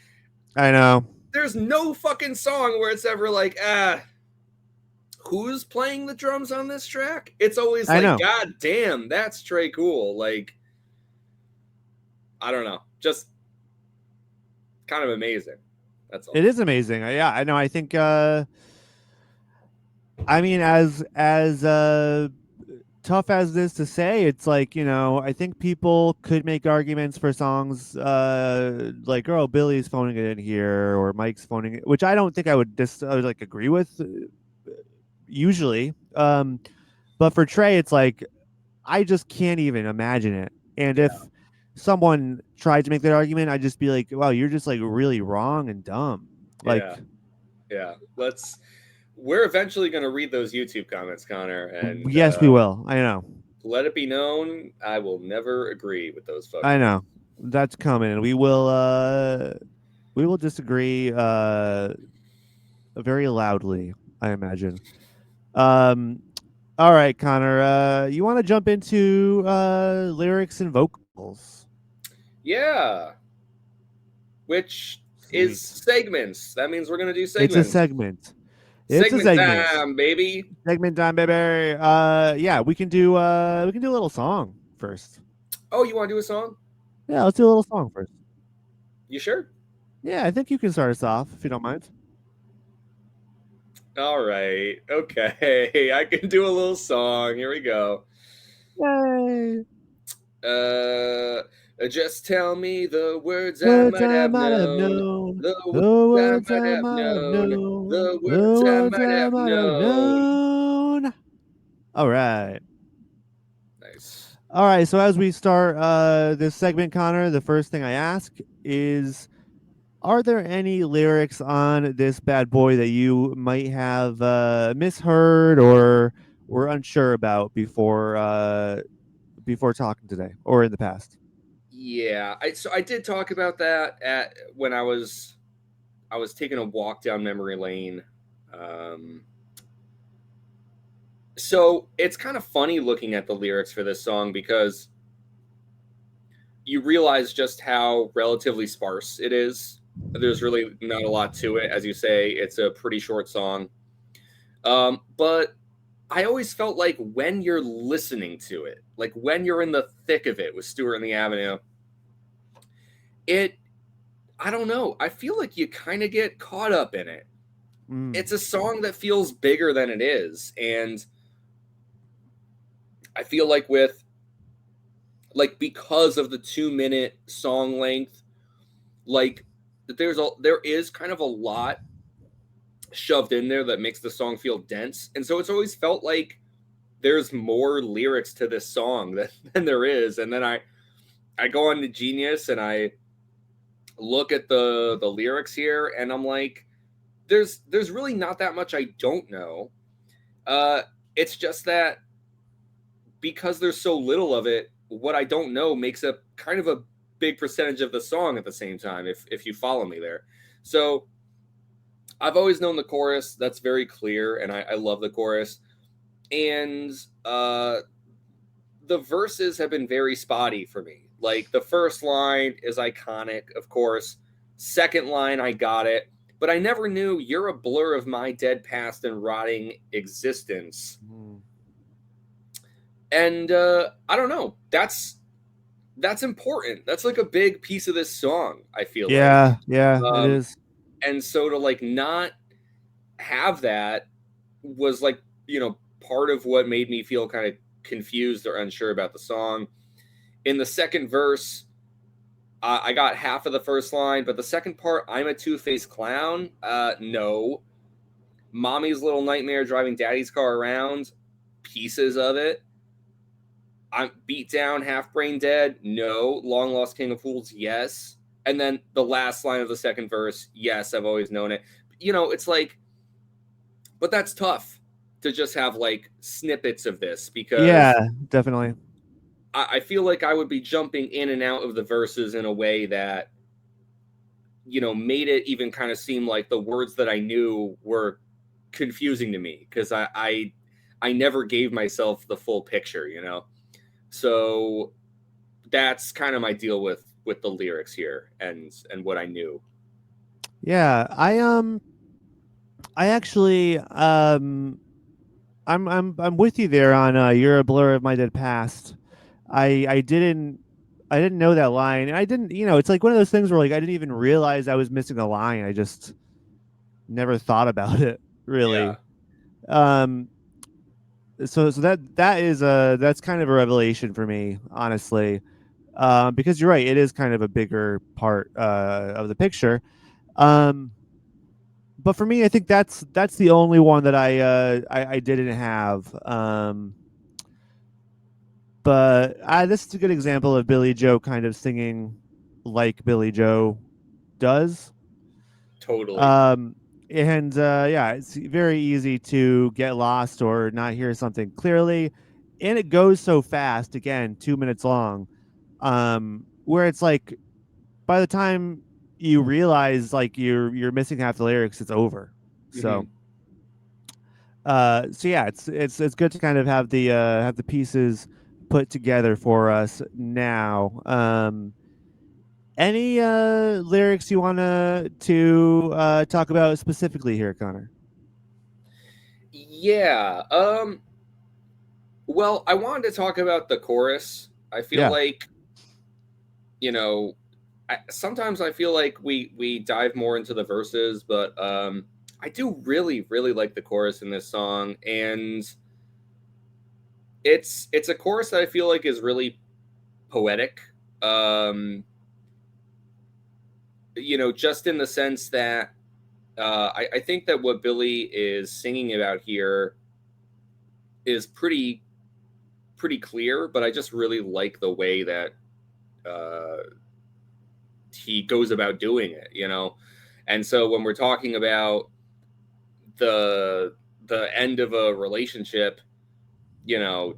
I know. There's no fucking song where it's ever like, who's playing the drums on this track? It's always I like, know. God damn, that's Trey Cool. Like, I don't know, just kind of amazing. That's all. It is amazing. Yeah, I know. I think. I mean, as tough as this to say, it's like, I think people could make arguments for songs like, oh, Billy's phoning it in here, or Mike's phoning it, which I don't think I would like agree with usually. But for Trey, it's like I just can't even imagine it. And Yeah, if someone tried to make that argument, I'd just be like, wow, you're just like really wrong and dumb. yeah, Like, yeah. We're eventually going to read those YouTube comments, Connor, and yes, we will. I know. let it be known, I will never agree with those I fucking know. people. That's coming. We will disagree very loudly, I imagine. Um all right, Connor, you want to jump into lyrics and vocals? Yeah, which is Sweet. segments. That means we're going to do It's a segments. segment. It's a Segment segment. time, baby. Segment time, baby. Yeah, we can do a little song first. Oh, you want to do a song? Yeah, let's do a little song first. You sure? Yeah, I think you can start us off if you don't mind. All right. Okay. I can do a little song. Here we go. Yay. Uh, just tell me the words I Words might I have might have known. known. The The words I words might I have might have known. known. The The words I words might I have might have known. known. All right. Nice. All right. So as we start this segment, Connor, the first thing I ask is, are there any lyrics on this bad boy that you might have misheard or were unsure about before talking today or in the past? Yeah. So I did talk about that at when I was taking a walk down memory lane. Um, so it's kind of funny looking at the lyrics for this song because you realize just how relatively sparse it is. There's really not a lot to it. As you say, it's a pretty short song. But I always felt like when you're listening to it, like when you're in the thick of it with Stuart and the Avenue, it, I don't know, I feel like you kind of get caught up in it. Mm. It's a song that feels bigger than it is. And I feel like because of the 2 minute song length, like there is kind of a lot shoved in there that makes the song feel dense. And so it's always felt like there's more lyrics to this song than there is. And then I go on to Genius and I look at the lyrics here and I'm like, there's really not that much I don't know. Uh it's just that because there's so little of it, what I don't know makes a kind of a big percentage of the song at the same time, if you follow me there. So I've always known the chorus. That's very clear, and I love the chorus. And the verses have been very spotty for me. Like the first line is iconic, of course. Second line, I got it. But I never knew you're a blur of my dead past and rotting existence. Mm. And I don't know. That's important. That's like a big piece of this song, I feel like. Yeah, yeah, it Um, is. and so to like not have that was like, part of what made me feel kind of confused or unsure about the song. In the second verse, I got half of the first line, but the second part, I'm a two-faced clown. No. Mommy's little nightmare driving daddy's car around, pieces of it. I'm beat down, half brain dead. No. Long lost king of fools. Yes. And then the last line of the second verse. Yes, I've always known it. It's like, but that's tough to just have like snippets of this Yeah, because definitely. I feel like I would be jumping in and out of the verses in a way that, made it even kind of seem like the words that I knew were confusing to me because I never gave myself the full picture. So that's kind of my deal with the lyrics here and what I knew. Yeah, I actually I'm with you there on "You're a Blur of My Dead Past." I didn't know that line, and I didn't, it's like one of those things where like I didn't even realize I was missing a line. I just never thought about it Yeah, really. Um, so that is that's kind of a revelation for me, honestly. Because you're right, it is kind of a bigger part of the picture. Um, but for me, I think that's the only one that I didn't have. But this is a good example of Billy Joe kind of singing like Billy Joe does. totally. Um, and yeah, it's very easy to get lost or not hear something clearly, and it goes so fast. Again, 2 minutes long. Where it's like by the time you realize like you're missing half the lyrics, it's over. Hmm. So yeah, it's good to kind of have the pieces put together for us now. Any lyrics you want to talk about specifically here, Connor? Yeah. Well, I wanted to talk about the chorus. I feel Yeah. like, you know, sometimes I feel like we dive more into the verses, but I do really like the chorus in this song, and it's a chorus that I feel like is really poetic. Um, just in the sense that I think that what Billy is singing about here is pretty clear, but I just really like the way that uh, he goes about doing it. And so when we're talking about the the end of a relationship,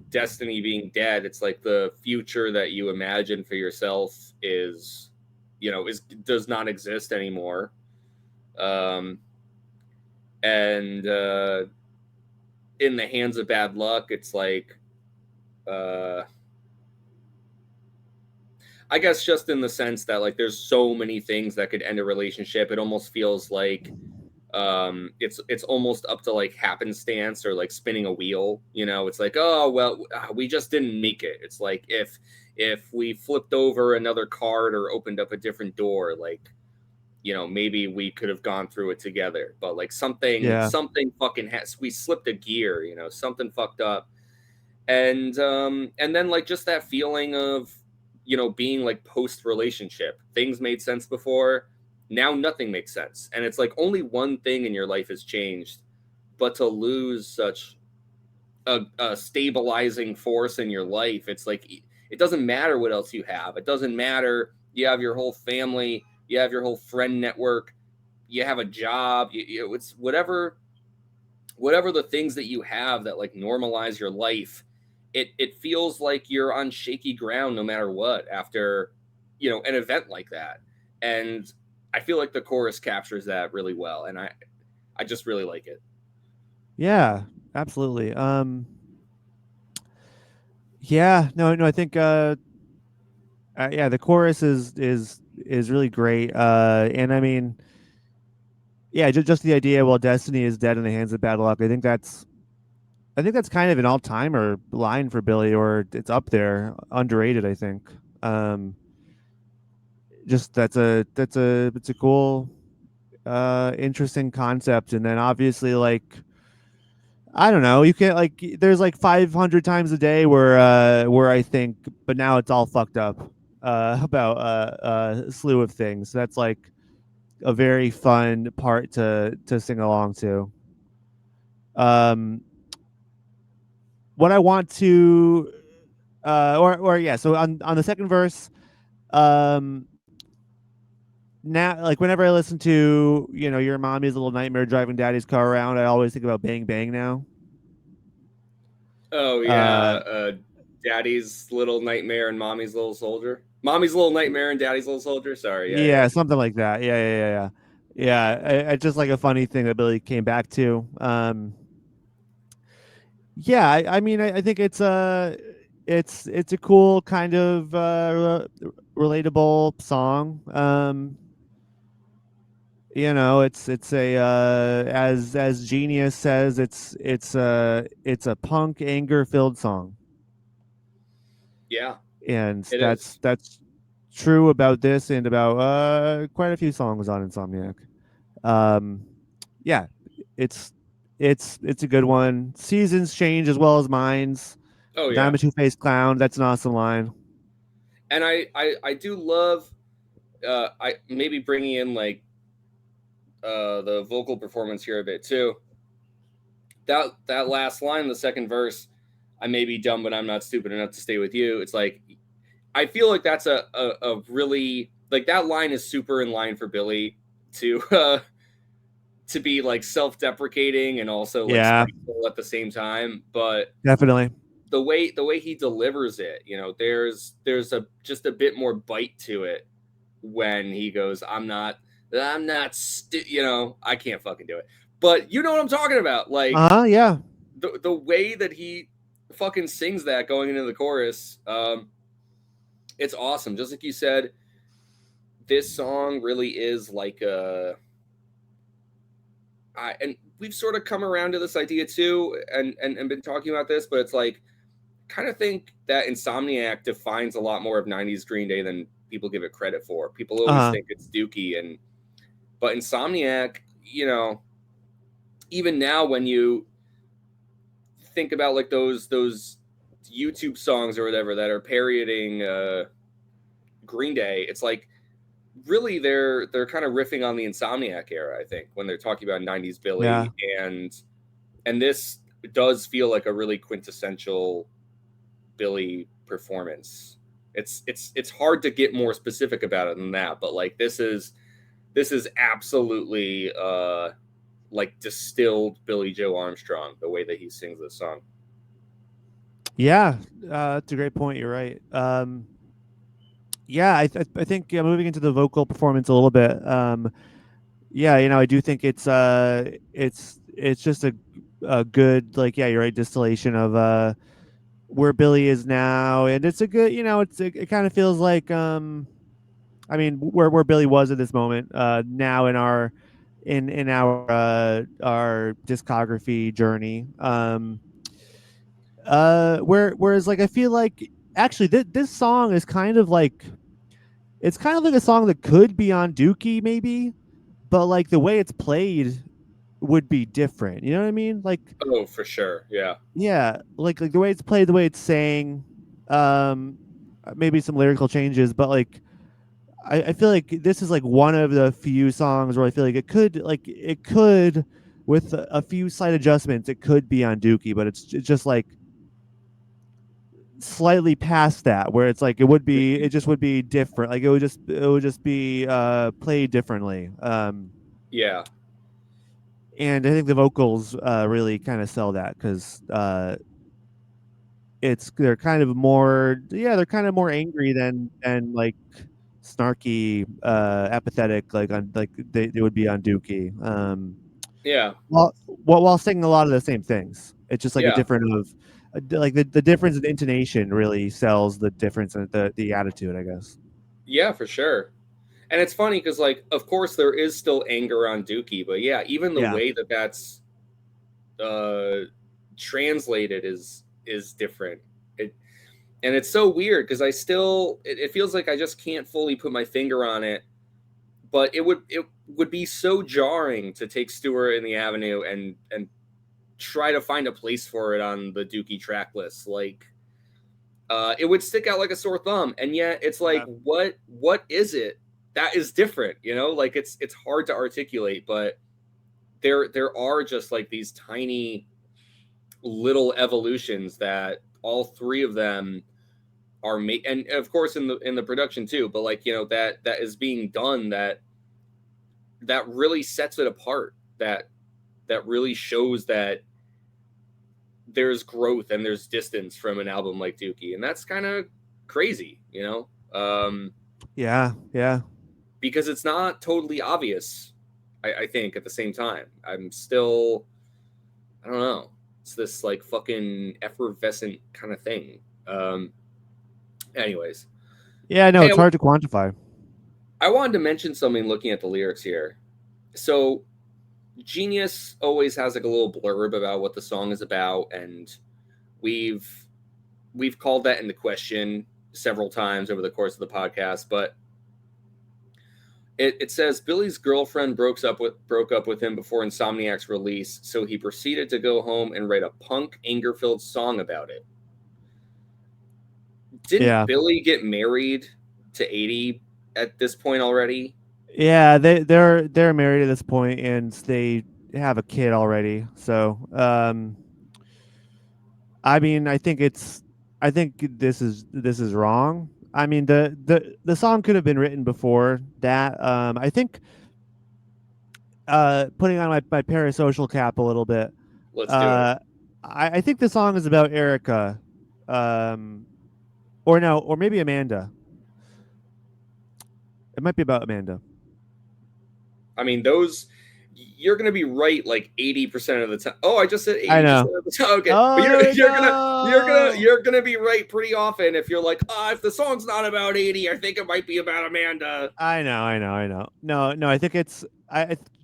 destiny being dead, it's like the future that you imagine for yourself is does not exist anymore. Um, and in the hands of bad luck, it's like uh, I guess just in the sense that like there's so many things that could end a relationship. It almost feels like it's almost up to like happenstance or like spinning a wheel. It's like, oh well, we just didn't make it. It's like if we flipped over another card or opened up a different door, like maybe we could have gone through it together, but like something Yeah. something fucking we slipped a gear, something fucked up. And then like just that feeling of being like post relationship, things made sense before, now nothing makes sense, and it's like only one thing in your life has changed, but to lose such a stabilizing force in your life, it's like it doesn't matter what else you have. It doesn't matter, you have your whole family, you have your whole friend network, you have a job, it's whatever the things that you have that like normalize your life, it feels like you're on shaky ground no matter what after an event like that. And I feel like the chorus captures that really well, and I just really like it. Yeah, absolutely. Yeah, no, I think yeah, the chorus is really great. And I mean, yeah, just the idea, well, destiny is dead in the hands of bad luck. I think that's kind of an all timer line for Billy, or it's up there, underrated. I think. Um, just it's a cool, interesting concept, and then obviously like I don't know, you can't like there's like 500 times a day where I think, but now it's all fucked up about a slew of things. That's like a very fun part to sing along to. Um, what I want to or yeah, so on the second verse, um now like whenever I listen to, your mommy's little nightmare driving daddy's car around, I always think about Bang Bang now. Oh yeah, Uh daddy's little nightmare and mommy's little soldier, mommy's little nightmare and daddy's little soldier, sorry, yeah. yeah, something like that. Yeah. Yeah, it's just like a funny thing that Billy came back to. Yeah, I mean, I think it's it's a cool kind of relatable song. You know, it's a as Genius says, it's a punk anger filled song, Yeah, and it is. that's true about this and about quite a few songs on Insomniac. Um, yeah, it's it's a good one. Seasons change as well as minds. Oh And I'm yeah, a two-faced clown. That's an awesome line. and I do love I maybe bringing in like the vocal performance here a bit too. That last line, the second verse, I may be dumb, but I'm not stupid enough to stay with you. It's like I feel like that's a really like that line is super in line for Billy to to be like self-deprecating and also like Yeah, spiteful at the same time. But definitely. the way he delivers it, you know, there's a just a bit more bite to it when he goes, you know, I can't fucking do it. But you know what I'm talking about. Like Yeah. the way that he fucking sings that going into the chorus, it's awesome. Just like you said, this song really is like and we've sort of come around to this idea too, and been talking about this, but it's like kind of think that Insomniac defines a lot more of '90s Green Day than people give it credit for. People always Uh-huh. think it's Dookie, and but Insomniac, you know, even now when you think about like those YouTube songs or whatever that are parodying Green Day, it's like really they're kind of riffing on the Insomniac era. I think when they're talking about '90s Yeah. Billy, and this does feel like a really quintessential Billy performance. It's hard to get more specific about it than that, but like this is absolutely like distilled Billy Joe Armstrong the way that he sings this song. Yeah. That's a great point. You're right. Yeah, I think moving into the vocal performance a little bit. Yeah, you know, I do think it's just a good, like, yeah, you're right, distillation of where Billy is now, and it's a good, you know, it kind of feels like I mean, where Billy was at this moment now in our discography journey. Whereas like I feel like actually this song is kind of like it's kind of like a song that could be on Dookie maybe, but like the way it's played would be different. You know what I mean? Like Oh, for sure. Yeah. yeah, like the way it's played, the way it's sang, um, maybe some lyrical changes, but like I feel like this is like one of the few songs where I feel like it could with a few slight adjustments it could be on Dookie, but it's just like slightly past that where it's like it just would be different, like it would just be played differently, Yeah. and I think the vocals really kind of sell that because they're kind of more, yeah, they're kind of more angry than like snarky apathetic like on like they would be on Dookie, Yeah. while singing a lot of the same things. It's just like a Yeah. different of like the difference in intonation really sells the difference in the attitude, I guess. Yeah, for sure. And it's funny because, like, of course, there is still anger on Dookie, but yeah, even the Yeah. way that that's uh, translated is different. It and it's so weird because it feels like I just can't fully put my finger on it, but it would be so jarring to take Stuart in the Avenue and try to find a place for it on the Dookie track list. Like it would stick out like a sore thumb, and yet it's like Yeah. what is it that is different? You know, like it's hard to articulate, but there are just like these tiny little evolutions that all three of them are made, and of course in the production too, but like, you know, that is being done, that really sets it apart, that really shows that there's growth and there's distance from an album like Dookie, and that's kind of crazy, you know, Yeah. Yeah. because it's not totally obvious. I think at the same time, I'm still, I don't know, it's this like fucking effervescent kind of thing. Um, anyways, Yeah, no, hey, it's hard to quantify. I wanted to mention something looking at the lyrics here. So Genius always has like a little blurb about what the song is about, and we've we've called that into question several times over the course of the podcast. But it says Billy's girlfriend broke up with him before Insomniac's release, so he proceeded to go home and write a punk, anger-filled song about it. Didn't Yeah, Billy get married to 80 at this point already? yeah, they're married at this point, and they have a kid already. So, I mean, I think this is wrong. I mean, the song could have been written before that. I think putting on my parasocial cap a little bit. Let's do it. Uh, I think the song is about Erica, um, or no, or maybe Amanda. It might be about Amanda. I mean, those you're gonna be right like 80% of the time. Oh, I just said I 80% know. of the time. Okay, but Oh, you're there we you're gonna you're gonna go. you're gonna be right pretty often if you're like, if the song's not about 80, I think it might be about Amanda. I know. No, no, I think it's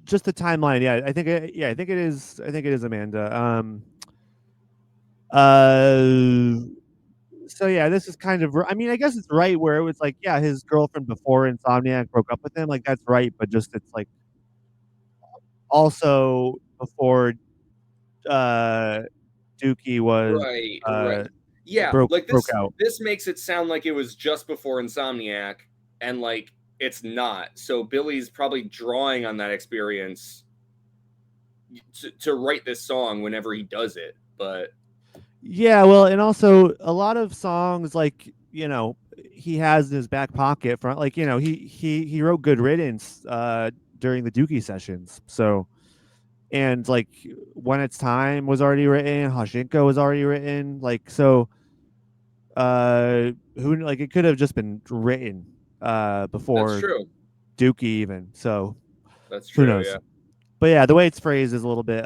just the timeline. Yeah, I think it is. I think it is Amanda. Uh, so yeah, this is kind of. I mean, I guess it's right where it was like, yeah, his girlfriend before Insomniac broke up with him. Like that's right, but just it's like also before uh Dookie was Right, uh right. Yeah, like broke this out. this makes it sound like it was just before Insomniac, and like it's not. So Billy's probably drawing on that experience to write this song whenever he does it. But Yeah, well, and also a lot of songs like, he has in his back pocket from like, he wrote Good Riddance during the Dookie sessions. So, and like When It's Time was already written, Hashinko was already written, like so who like it could have just been written that's before true. Dookie even. So, That's who true. knows. Yeah. But yeah, the way it's phrased is a little bit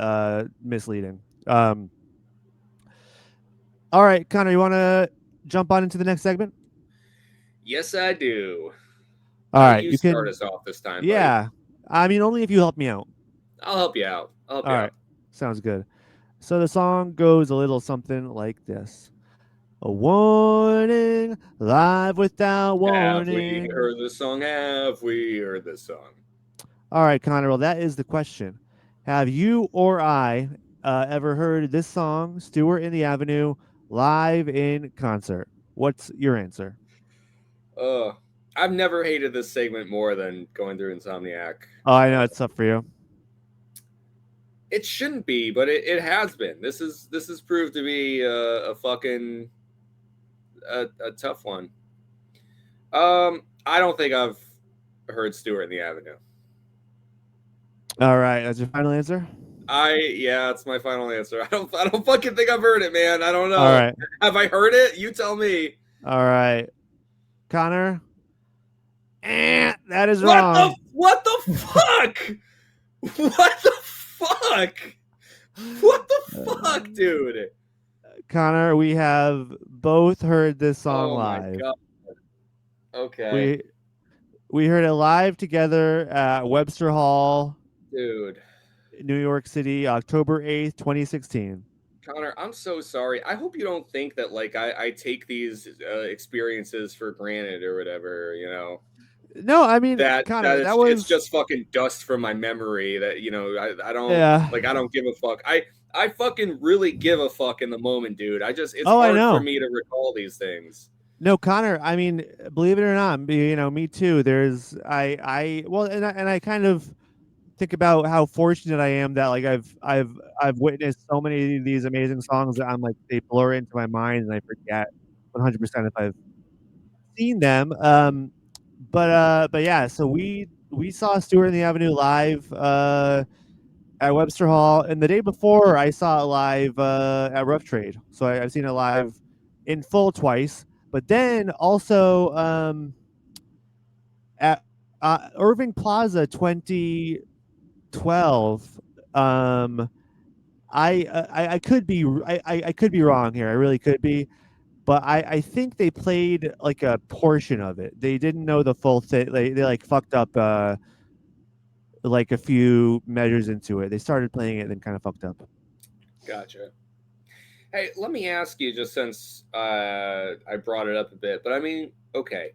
misleading. All right, Connor, you want to jump on into the next segment? Yes, I do. All right, You you start can. us off this time, buddy. Yeah, I mean, only if you help me out. I'll help you out. I'll help All you right, out. sounds good. So the song goes a little something like this: A warning, live without Have we warning. heard this song? Have we heard this song? All right, Connor. Well, that is the question. Have you or I ever heard this song, "Stuart in the Avenue," live in concert? What's your answer? Uh, I've never hated this segment more than going through Insomniac. Oh, I know Uh, it's tough for you. it shouldn't be, but it has been. This has proved to be a fucking a tough one. I don't think I've heard Stewart in the Avenue. All right, that's your final answer. Yeah, it's my final answer. I don't fucking think I've heard it, man. I don't All know. right, Have I heard it? You tell me. all right, Connor. That is wrong. What the fuck? What the fuck? What the fuck, Uh, dude? Connor, we have both heard this song Oh my live. god. Okay, We we heard it live together at Webster Hall, dude. New York City, October 8th, 2016. Connor, I'm so sorry. I hope you don't think that like I take these experiences for granted or whatever. No, I mean, That Connor, that it's was just fucking dust from my memory. That I don't yeah. like. I don't give a fuck. I fucking really give a fuck in the moment, dude. It's Oh, I hard for know. me to recall these things. No, Connor, I mean, believe it or not, me too. There's well, and I kind of think about how fortunate I am that like I've witnessed so many of these amazing songs that I'm like they blur into my mind and I forget 100% if I've seen them. But yeah, so we saw Stewart in the Avenue live at Webster Hall, and the day before I saw it live at Rough Trade. So I've seen it live in full twice. But then also at Irving Plaza 2012. Um, I could be I could be wrong here. I really could be. but I think they played like a portion of it. They didn't know the full thing. They like fucked up like a few measures into it. They started playing it and then kind of fucked up. Gotcha. Hey, let me ask you, just since I brought it up a bit, but I mean, okay,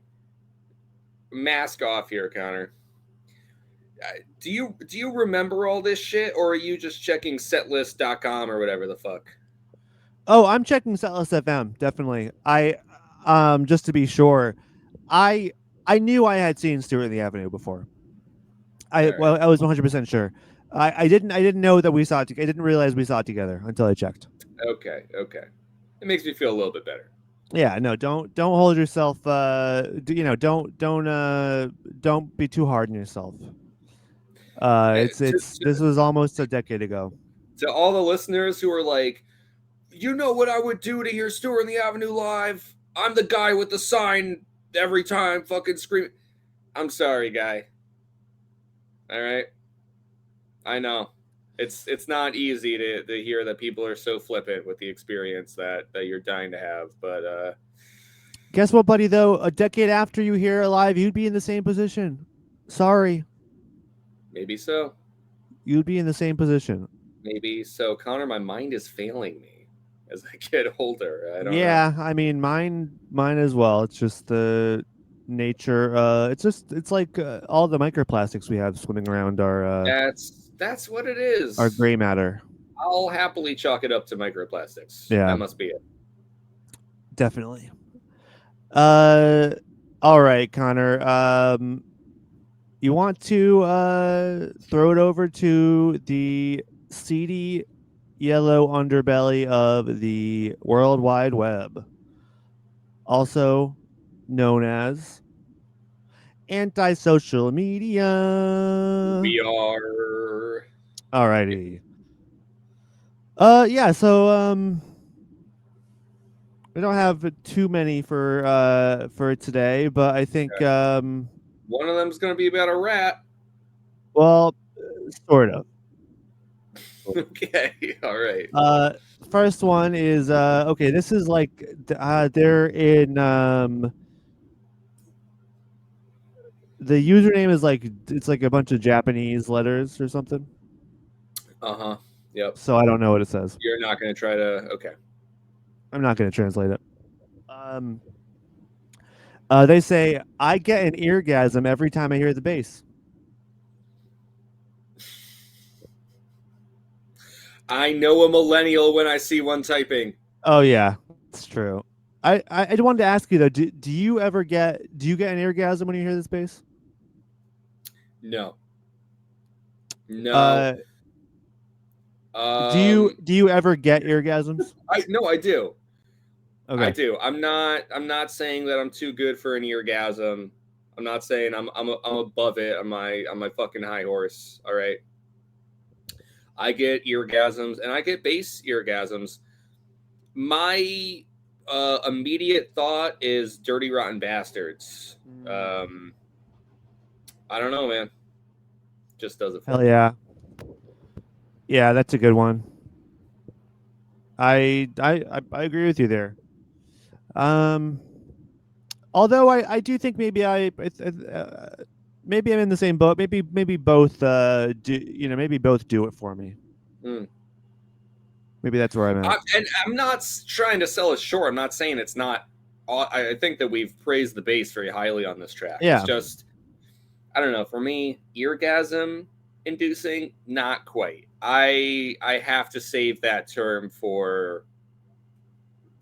mask off here, Connor. Do you remember all this shit, or are you just checking setlist.com or whatever the fuck? Oh, I'm checking Setlist FM definitely. I just to be sure, I I knew I had seen Stuart in the Avenue before. All right. I was 100% sure. I didn't know that we saw it. I didn't realize we saw it together until I checked. Okay. Okay. It makes me feel a little bit better. Yeah, no, don't hold yourself. Don't be too hard on yourself. It's To this was almost a decade ago. to all the listeners who are like, you know what I would do to hear Stuart in the Avenue live? I'm the guy with the sign every time, fucking screaming. I'm sorry, guy. All right. I know. It's not easy to hear that people are so flippant with the experience that you're dying to have, but Guess what, buddy? Though a decade after you hear it live, you'd be in the same position. Sorry, maybe so. you'd be in the same position. Maybe so. Connor, my mind is failing me as I get older. I don't know. Yeah, I mean mine as well. It's just the nature. It's like all the microplastics we have swimming around That's what it our is. gray matter. I'll happily chalk it up to microplastics. Yeah, That must be it. definitely. Uh, all right, Connor. You want to throw it over to the seedy yellow underbelly of the World Wide Web, also known as anti-social media. We are. Alrighty. Yeah, so we don't have too many for today, but I think One of them's going to be about a rat. well, sort of. Okay. All right. Uh First one is okay, this is like they're in the username is like it's like a bunch of Japanese letters or something. Uh huh. Yep. So I don't know what it says. You're not going to try to. Okay. I'm not going to translate it. Um they say I get an eargasm every time I hear the bass. I know a millennial when I see one typing. Oh yeah, it's true. I wanted to ask you though, do you get an eargasm when you hear this bass? No. No. Uh Um. do you ever get eargasms? I no. I do. I Okay. do. I'm not saying that I'm too good for an orgasm. I'm not saying I'm above it on my fucking high horse. All right. I get eargasms and I get bass eargasms. My immediate thought is dirty rotten bastards. Mm, Um I don't know, man. Just does it for hell me. yeah. Yeah, that's a good one. I agree with you there. Um Although I do think maybe I'm in the same boat. Maybe both maybe both do it for me. Mm. Maybe that's where I'm at. And I'm not trying to sell us short. I'm not saying it's not. I think that we've praised the bass very highly on this track. It's Yeah. just, I don't know. For me, eargasm inducing, not quite. I have to save that term for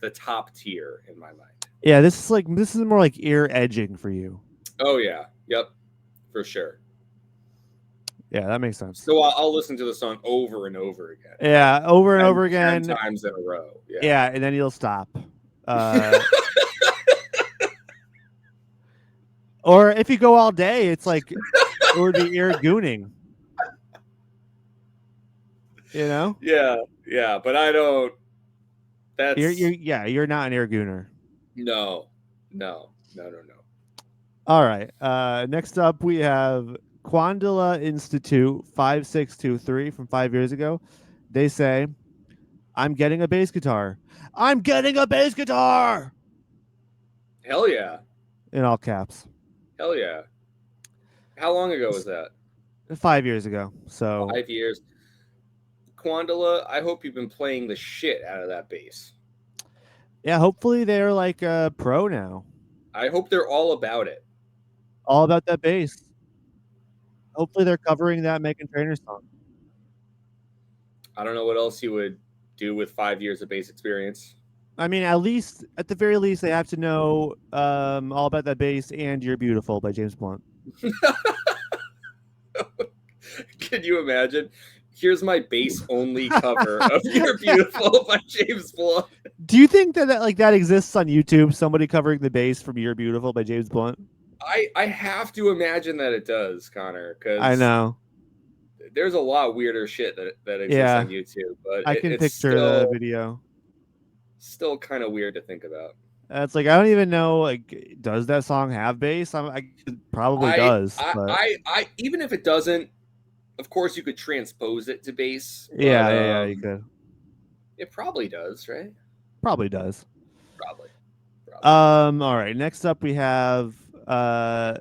the top tier in my mind. Yeah, this is more like ear edging for you. Oh yeah, yep, for sure. Yeah, that makes sense. So I'll listen to the song over and over again, Yeah, over and and over 10 again. times in a row. Yeah. Yeah, and then you'll stop. Uh or if you go all day, it's like it would be ear gooning, you know? Yeah, yeah, but I don't. You're That's yeah, you're not an ear gooner. no, no, no, no, no. All right. Next up, we have Quandala Institute 5623 from 5 years ago. They say, I'm getting a bass guitar. I'm getting a bass guitar. Hell yeah. in all caps. Hell yeah. How long ago was that? 5 years ago. So 5 years. Quandala, I hope you've been playing the shit out of that bass. yeah, hopefully they're like a pro now. I hope they're all about it. All about that bass. Hopefully they're covering that Megan Trainor song. I don't know what else you would do with 5 years of bass experience. I mean, at the very least, they have to know all about that bass and "You're Beautiful" by James Blunt. Can you imagine? Here's my bass only cover of You're Beautiful by James Blunt. Do you think that exists on YouTube? Somebody covering the bass from "You're Beautiful" by James Blunt. I have to imagine that it does, Connor, I because know. there's a lot weirder shit that exists Yeah, on YouTube, but I can it's picture the still video. kind of weird to think about. It's like I don't even know. Like, does that song have bass? It probably does, but Even if it doesn't, of course you could transpose it to bass, but yeah, you could. it probably does, right? Probably does. Probably, probably. All right. Next up, we have oh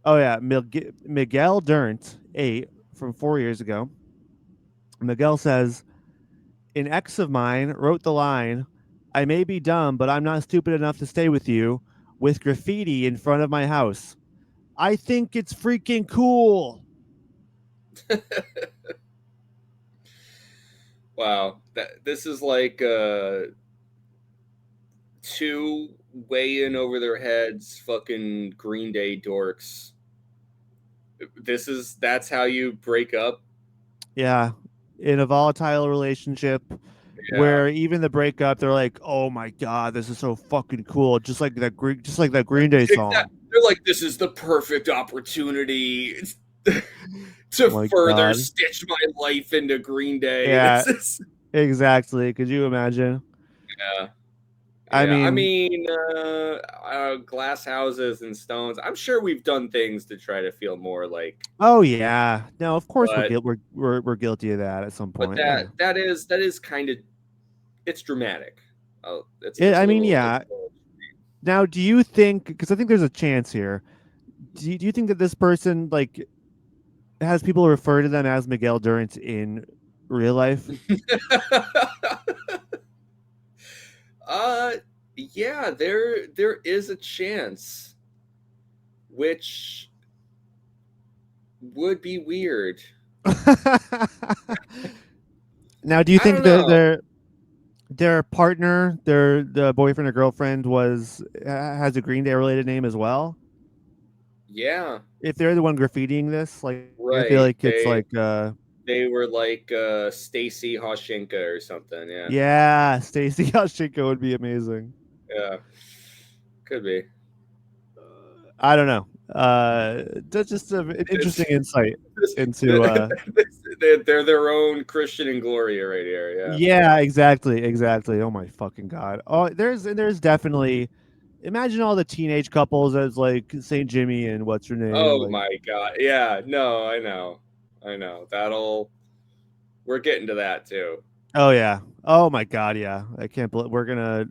yeah, Miguel Durnt, 8 from 4 years ago. Miguel says, an ex of mine wrote the line, I may be dumb, but I'm not stupid enough to stay with you, with graffiti in front of my house. I think it's freaking cool. Wow, this is like two way in over their heads fucking Green Day dorks. That's how you break up. Yeah. In a volatile relationship Yeah. where even the breakup, they're like, oh my God, this is so fucking cool. Just like that Green Day song. They're like, this is the perfect opportunity Oh to my further God. stitch my life into Green Day. Yeah, This is exactly. Could you imagine? yeah. I Yeah, I mean, mean, glass houses and stones. I'm sure we've done things to try to feel more like, oh yeah. No, of course but we're guilty of that at some but point. Yeah. that is kind of it's dramatic. Oh, I mean, yeah. Now, do you think? Because I think there's a chance here. Do you think that this person like has people refer to them as Miguel Durant in real life? uh, yeah, there is a chance, which would be weird. Now, do you I don't think know. their partner, the boyfriend or girlfriend, has a Green Day related name as well? Yeah, If they're the one graffitiing this, like I feel right. like it's like They were like Stacy Hoshenka or something. Yeah, yeah, Stacy Yashiko would be amazing. yeah, could be. I don't know. That's just an This, interesting insight this, into they're their own Christian and Gloria right here. Yeah. yeah, exactly. Oh my fucking god. Oh, there's definitely imagine all the teenage couples as like Saint Jimmy and what's her name, Oh like my God. Yeah. No, I know. I know. That'll. We're getting to that too. oh yeah, oh my god, yeah. I can't believe we're gonna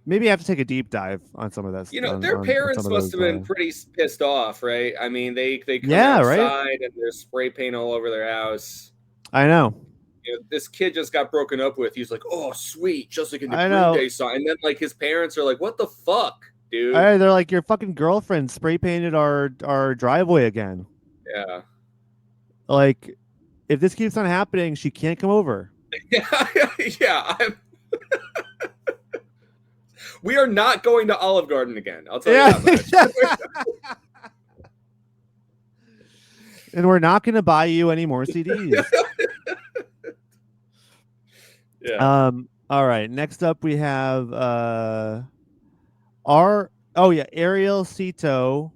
maybe have to take a deep dive on some of this You know, their on some parents of must those. have been pretty pissed off, right? I mean, they come Yeah, right. outside and there's spray paint all over their house. I know. You know, this kid just got broken up with. He's like, "Oh, sweet, just like in the I Green know. Day song." And then like his parents are like, "What the fuck, dude?" They're like your fucking girlfriend spray painted our driveway again. Yeah, Like, if this keeps on happening, she can't come over. yeah, yeah. We are not going to Olive Garden again. I'll tell you Yeah. that much. And we're not going to buy you any more CDs. Yeah. All right. Next up, we have our oh yeah, Ariel Cito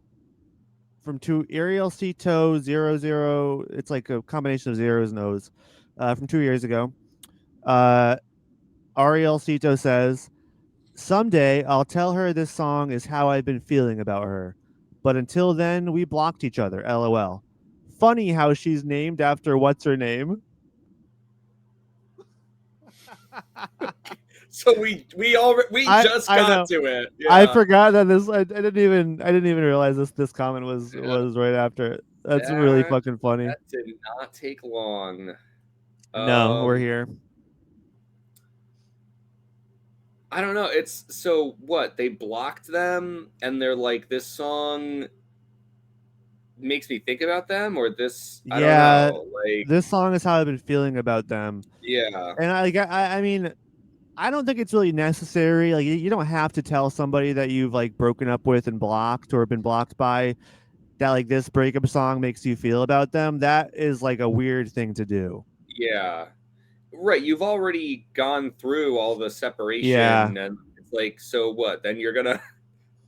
Ariel Cito 00. It's like a combination of zeros and O's from 2 years ago. Ariel Cito says, someday I'll tell her this song is how I've been feeling about her. But until then, we blocked each other. LOL. Funny how she's named after what's her name? So we just I got know. to it. I Yeah. forgot that this. I didn't even realize this comment Yeah. was right after it. That's really That fucking funny. that did not take long. No, we're Um here. I don't know. It's so what? They blocked them and they're like this song makes me think about them or this I don't Yeah, know. Like this song is how I've been feeling about them, yeah. and I mean, I don't think it's really necessary. Like, you don't have to tell somebody that you've like broken up with and blocked or been blocked by that like this breakup song makes you feel about them. That is like a weird thing to do. Yeah. Right, you've already gone through all the Yeah. separation and it's like so what? Then you're going to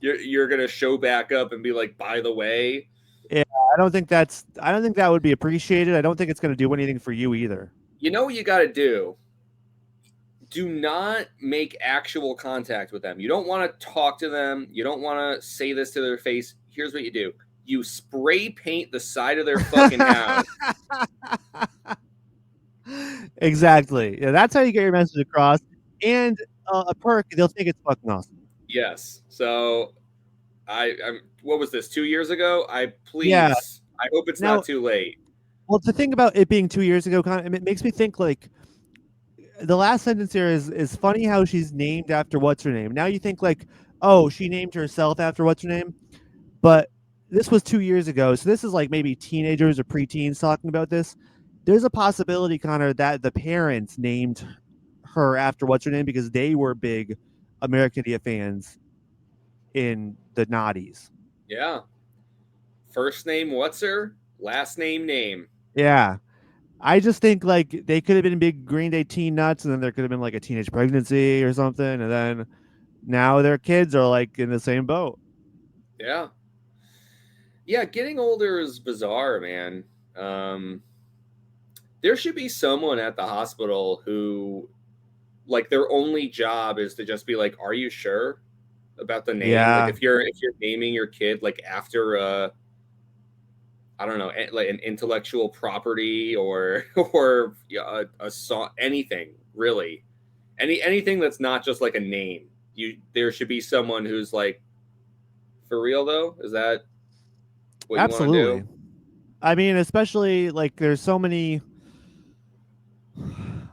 you're going to show back up and be like by the way, Yeah, I don't think that would be appreciated. I don't think it's going to do anything for you either. you know what you got to do? Do not make actual contact with them. You don't want to talk to them. You don't want to say this to their face. Here's what you do. You spray paint the side of their fucking house. Exactly. Yeah, that's how you get your message across. And a perk, they'll think it's fucking awesome. Yes. So I'm what was this 2 years ago? Yeah. I hope it's not Now, too late. well, the thing about it being 2 years ago, kind of, it makes me think like the last sentence here is funny how she's named after what's her name. Now you think like, oh, she named herself after what's her name, but this was 2 years ago, so this is like maybe teenagers or preteens talking about this. There's a possibility, Connor, that the parents named her after what's her name because they were big American Idiot fans in the noughties. Yeah. First name what's her? Last name name. Yeah. I just think like they could have been big Green Day teen nuts, and then there could have been like a teenage pregnancy or something, and then now their kids are like in the same boat. Yeah. Yeah, getting older is bizarre, man. Um there should be someone at the hospital who like their only job is to just be like, "Are you sure about the name?" Like Yeah, if you're naming your kid like after I don't know, like an intellectual property or or yeah, a song, anything really, anything that's not just like a name. You there should be someone who's like, for real though. Is that what you want to absolutely. do? I mean, especially like there's so many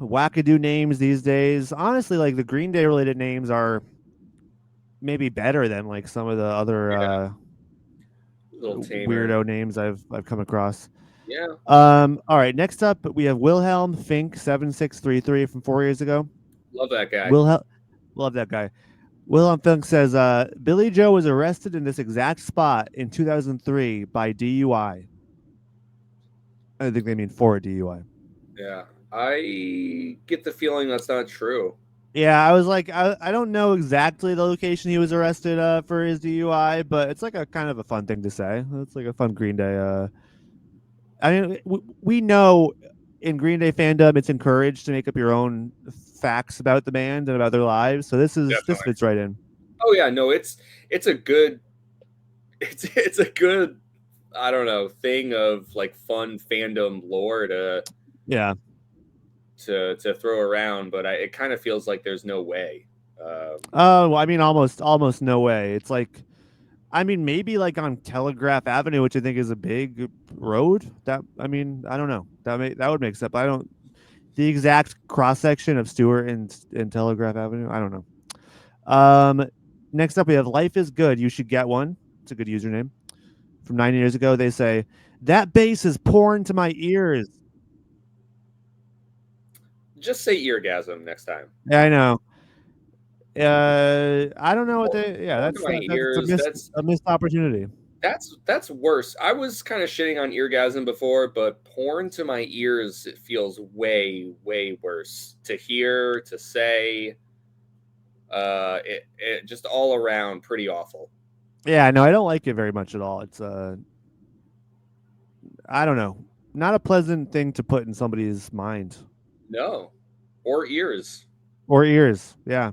wackadoo names these days. Honestly, like the Green Day related names are maybe better than like some of the other Yeah, a little tamer. weirdo names I've come across. Yeah, All right, next up we have Wilhelm Fink 7633 from 4 years ago. love that guy. Wilhelm, love that guy. Wilhelm Fink says, Billy Joe was arrested in this exact spot in 2003 by DUI. I think they mean for a DUI. Yeah, I get the feeling that's not true. Yeah, I was like, I don't know exactly the location he was arrested for his DUI, but it's like a kind of a fun thing to say. It's like a fun Green Day. I mean, we know in Green Day fandom, it's encouraged to make up your own facts about the band and about their lives. So this Definitely. fits right in. Oh yeah, no, it's a good it's a good I don't know thing of like fun fandom lore Yeah. to throw around, but it kind of feels like there's no way. Oh, well, I mean, almost no way. It's like, I mean, maybe like on Telegraph Avenue, which I think is a big road. That I mean, I don't know. That would make sense. But I don't the exact cross section of Stuart and Telegraph Avenue. I don't know. Next up we have Life is Good. You should get one. It's a good username. From 9 years ago, they say that bass is pouring to my ears. just say eargasm next time. Yeah, I know. I don't know what Porn, they. Yeah, porn to my that's ears. a missed opportunity. That's worse. I was kind of shitting on eargasm before, but porn to my ears it feels way worse to hear to say. It just all around pretty awful. Yeah, no, I don't like it very much at all. It's I don't know, not a pleasant thing to put in somebody's mind No, or ears. or ears. Yeah,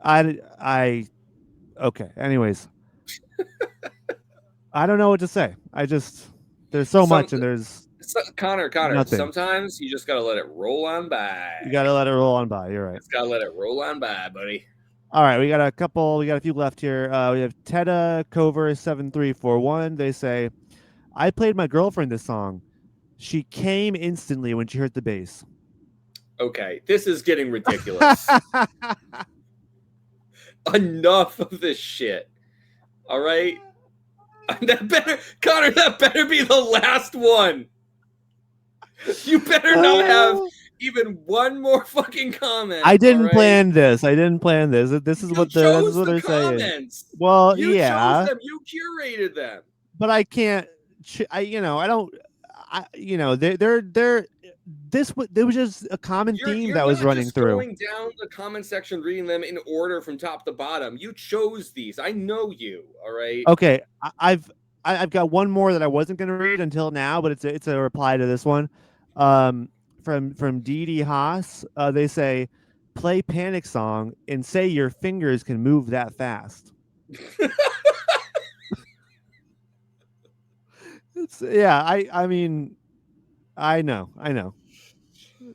I okay. Anyways, I don't know what to say. I just there's so Some much and there's Connor. Nothing. Sometimes you just gotta let it roll on by. You got to let it roll on by. You're right. Just gotta let it roll on by, buddy. All right, we got a couple. We got a few left here. We have Teta Cover 7341. They say, "I played my girlfriend this song. She came instantly when she heard the bass." Okay, this is getting ridiculous. Enough of this shit. All right, that better, Connor. That better be the last one. You better not have even one more fucking comment. I All didn't right. plan this. I didn't plan this. This is You what chose the they're saying. comments. Well, You chose yeah, them. You curated them. but I can't. I don't. They're. There was just a common theme You're that was not running just through. going down the comment section reading them in order from top to bottom. You chose these. I know you. All right. Okay, I've got one more that I wasn't going to read until now, but it's a reply to this one, um, from Dee Dee Haas. They say, "Play Panic Song and say your fingers can move that fast." It's yeah. I mean, I know.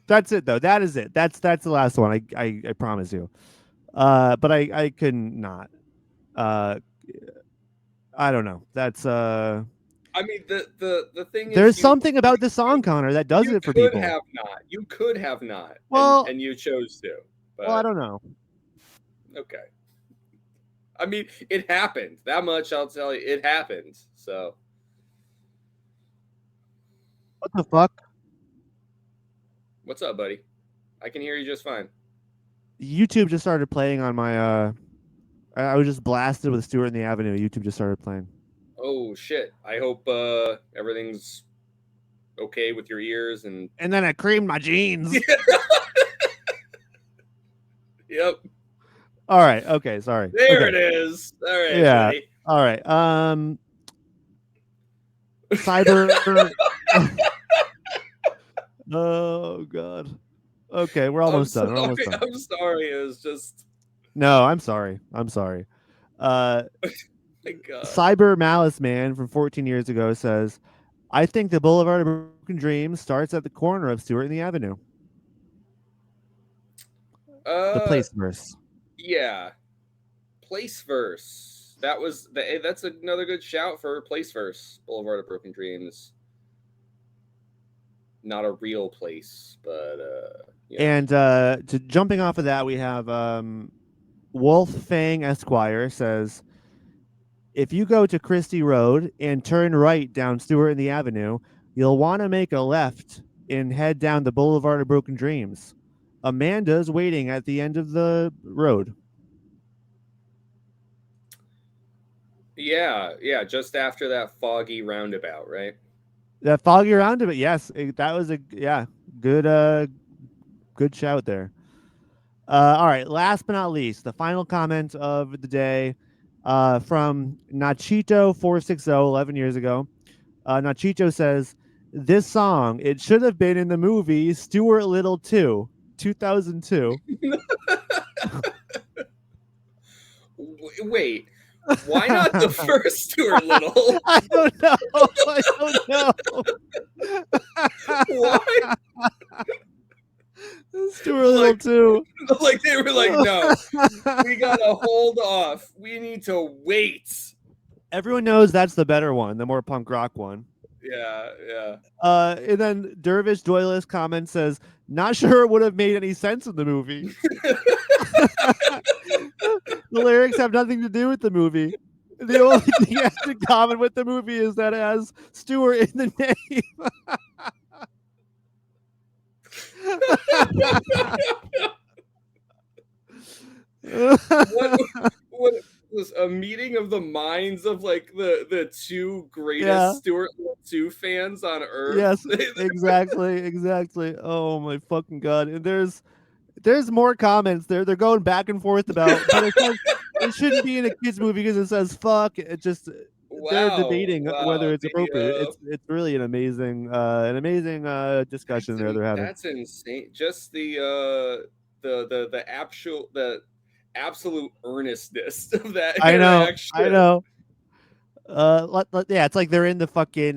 That's it though. That is it. That's the last one. I promise you. But I couldn't not. Uh, I don't know. That's I mean, the thing There's is, something about this song, Connor, that does you it for could people. have not. You could have not, Well, and you chose to. I But don't know. okay. I mean, it happened. That much I'll tell you. It happened. So What the fuck? what's up, buddy? I can hear you just fine. YouTube just started playing on my I was just blasted with Stuart in the Avenue. YouTube just started playing. Oh shit! I hope everything's okay with your ears and. And then I creamed my jeans. Yep. All right. Okay. Sorry. There Okay. it is. All right, Yeah. buddy. All right. Cyber. Oh God. Okay, we're I'm almost done. We're almost sorry. done. I'm sorry. It was just. No, I'm sorry. I'm sorry. Uh, My God. Cyber Malice Man from 14 years ago says, "I think the Boulevard of Broken Dreams starts at the corner of Stewart and the Avenue." The Uh, place verse. yeah. Place verse. That's another good shout for place verse. Boulevard of Broken Dreams. Not a real place, but And to jumping off of that, we have Wolf Fang Esquire says, "If you go to Christie Road and turn right down Stewart and the Avenue, you'll want to make a left and head down the Boulevard of Broken Dreams. Amanda's waiting at the end of the road." yeah, just after that foggy roundabout, right? That foggy roundabout, yes, that was a good good shout there. All right, last but not least, the final comment of the day from Nachito 460 11 years ago. Nachito says, "This song, it should have been in the movie Stuart Little 2, 2002." Wait, why not the first Stuart Little? I don't know. I don't know. Why? Stuart Little 2. Like they were like, no, we gotta hold off. We need to wait. Everyone knows that's the better one, the more punk rock one. Yeah. And then Dervish Doyless comment says, "Not sure it would have made any sense in the movie." The lyrics have nothing to do with the movie. The only thing it has in common with the movie is that it has Stewart in the name. What was a meeting of the minds of like the two greatest Yeah. Stuart Little 2 fans on earth? Yes, exactly. Oh my fucking god! And there's more comments. They're going back and forth about, but it says it shouldn't be in a kids movie because it says fuck. It just they're debating whether it's appropriate. It's really an amazing discussion there they're having. That's insane. Just the absolute earnestness of that I interaction. know. Yeah, it's like they're in the fucking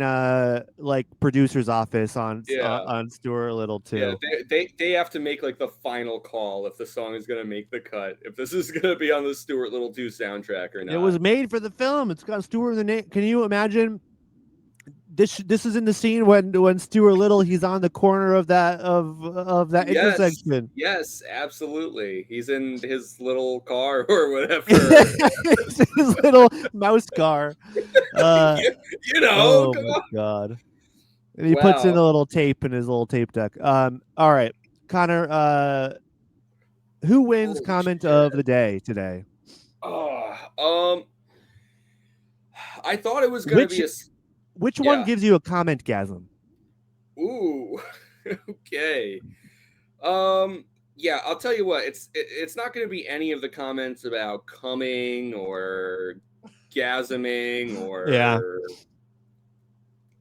like producer's office on Yeah. Stuart Little Yeah, too. they have to make like the final call if the song is gonna make the cut, if this is gonna be on the Stuart Little 2 soundtrack or It not. was made for the film. It's got Stuart in the name. Can you imagine? This is in the scene when Stuart Little he's on the corner of that Yes, intersection. yes, absolutely. He's in his little car or whatever. It's his little mouse car. Uh, you, you know, oh come my on. god! And he puts in Wow. a little tape in his little tape deck. All right, Connor. Who wins Holy comment shit. of the day today? Oh, I thought it was gonna Which be a which one yeah. gives you a comment gasm? Ooh. Okay. Um, yeah, I'll tell you what. It's not going to be any of the comments about coming or gasming Yeah, or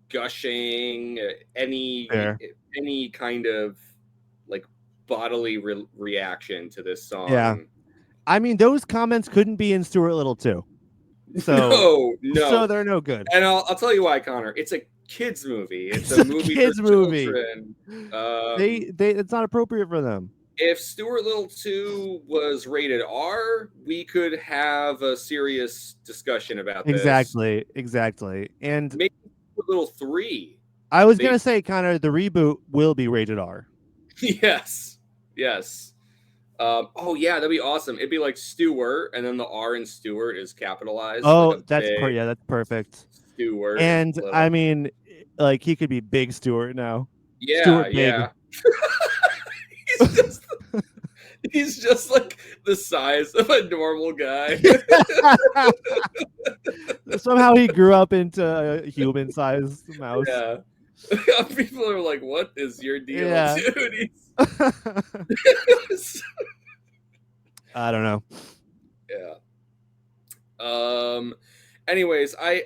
gushing, fair. any kind of like bodily reaction to this Yeah, song. I mean those comments couldn't be in Stuart Little too. So No, no. they're no good. And I'll tell you why, Connor. It's a kids movie. It's It's a a movie for kids movie. children. They it's not appropriate for them. If Stuart Little 2 was rated R, we could have a serious discussion about this. Exactly, exactly. And Maybe Stuart Little 3. I was They gonna say, Connor, the reboot will be rated R. yes. Yes. Oh yeah, that'd be awesome. It'd be like Stewart, and then the R in Stewart is capitalized, like Oh, a big yeah, that's perfect. Stewart And little. I mean, like he could be Big Stewart now. Yeah, Stewart Big. yeah. he's just he's just like the size of a normal guy. Somehow he grew up into a human-sized mouse. Yeah. People are like, "What is your deal, Yeah. dude?" I don't know. Yeah. Um. Anyways, I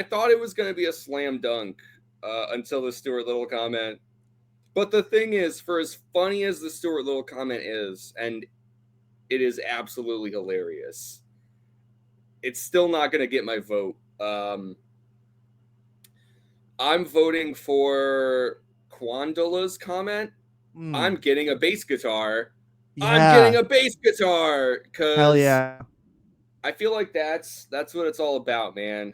thought it was gonna be a slam dunk until the Stuart Little comment. But the thing is, for as funny as the Stuart Little comment is, and it is absolutely hilarious, it's still not gonna get my vote. I'm voting for Quandola's comment. I'm Mm, getting a bass guitar. I'm getting yeah. a bass guitar Hell because yeah. I feel like that's what it's all about, man.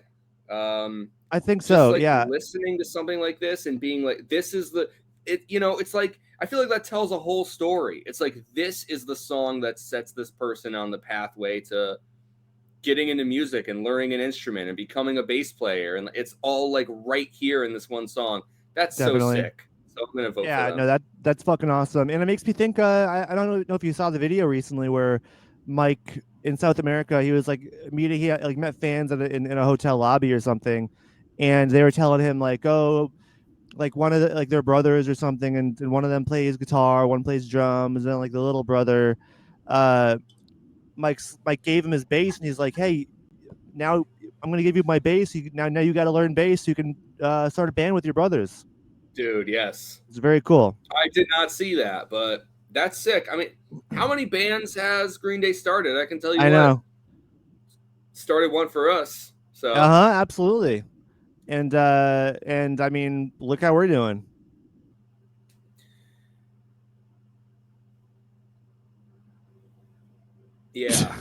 Um, I think just so. like Yeah. listening to something like this and being like, this is the it. You know, it's like I feel like that tells a whole story. It's like this is the song that sets this person on the pathway to getting into music and learning an instrument and becoming a bass player, and it's all like right here in this one song. That's so Definitely. sick. So I'm gonna vote for Yeah, them. no, that's fucking awesome, and it makes me think. I don't know if you saw the video recently where Mike in South America, he was like meeting, he like met fans in a hotel lobby or something, and they were telling him like, oh, like one of the, like their brothers or something, and one of them plays guitar, one plays drums, and like the little brother, uh, Mike gave him his bass, and he's like, hey, now I'm gonna give you my bass. Now you got to learn bass so you can start a band with your brothers. Dude, yes. It's very cool. I did not see that, but that's sick. I mean, how many bands has Green Day started? I can tell you I what, know. started one for us. Uh So huh. Absolutely. And I mean, look how we're doing. yeah.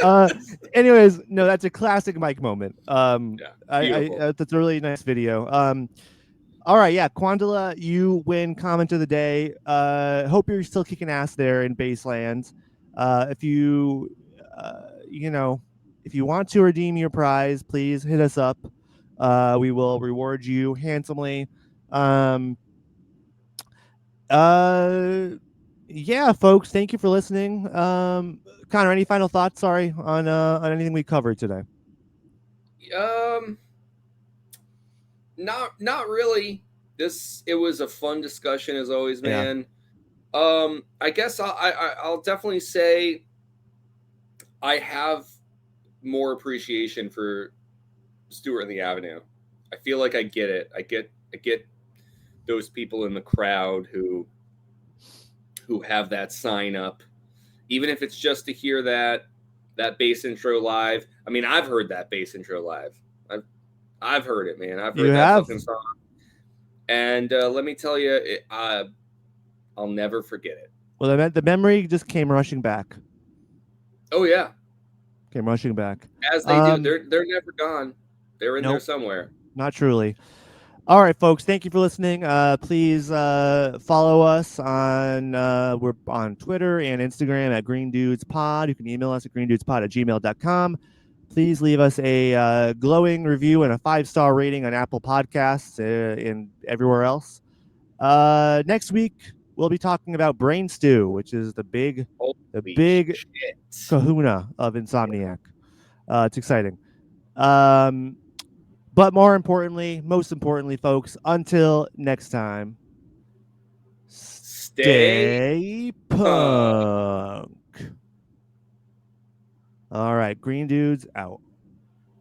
uh, anyways, no, that's a classic Mike moment. Yeah. Beautiful. That's a really nice video. All right, yeah, Quandala, you win comment of the day. Hope you're still kicking ass there in Baseland. If you, you know, if you want to redeem your prize, please hit us up. We will reward you handsomely. Um, uh, yeah, folks, thank you for listening. Connor, any final thoughts? Sorry on anything we covered today. Um, not really. This it was a fun discussion as always, Yeah, man. I guess I'll definitely say I have more appreciation for Stewart and the Avenue. I feel like I get it. I get those people in the crowd who have that sign up, even if it's just to hear that that bass intro live. I mean, I've heard that bass intro live. I've heard it, man. I've You heard that have? fucking song, and let me tell you, I'll never forget it. Well, the memory just came rushing back. Oh yeah, Came rushing back. as they do. They're never gone. They're in there Nope, somewhere. not truly. All right, folks. Thank you for listening. Please follow us on we're on Twitter and Instagram at Green Dudes Pod. You can email us at greendudespod@gmail.com. Please leave us a glowing review and a 5-star rating on Apple Podcasts and everywhere else. Next week we'll be talking about Brain Stew, which is the Holy big shit! kahuna of Insomniac. It's exciting. But most importantly, folks, until next time, Stay. stay punk. All right, Green Dudes out.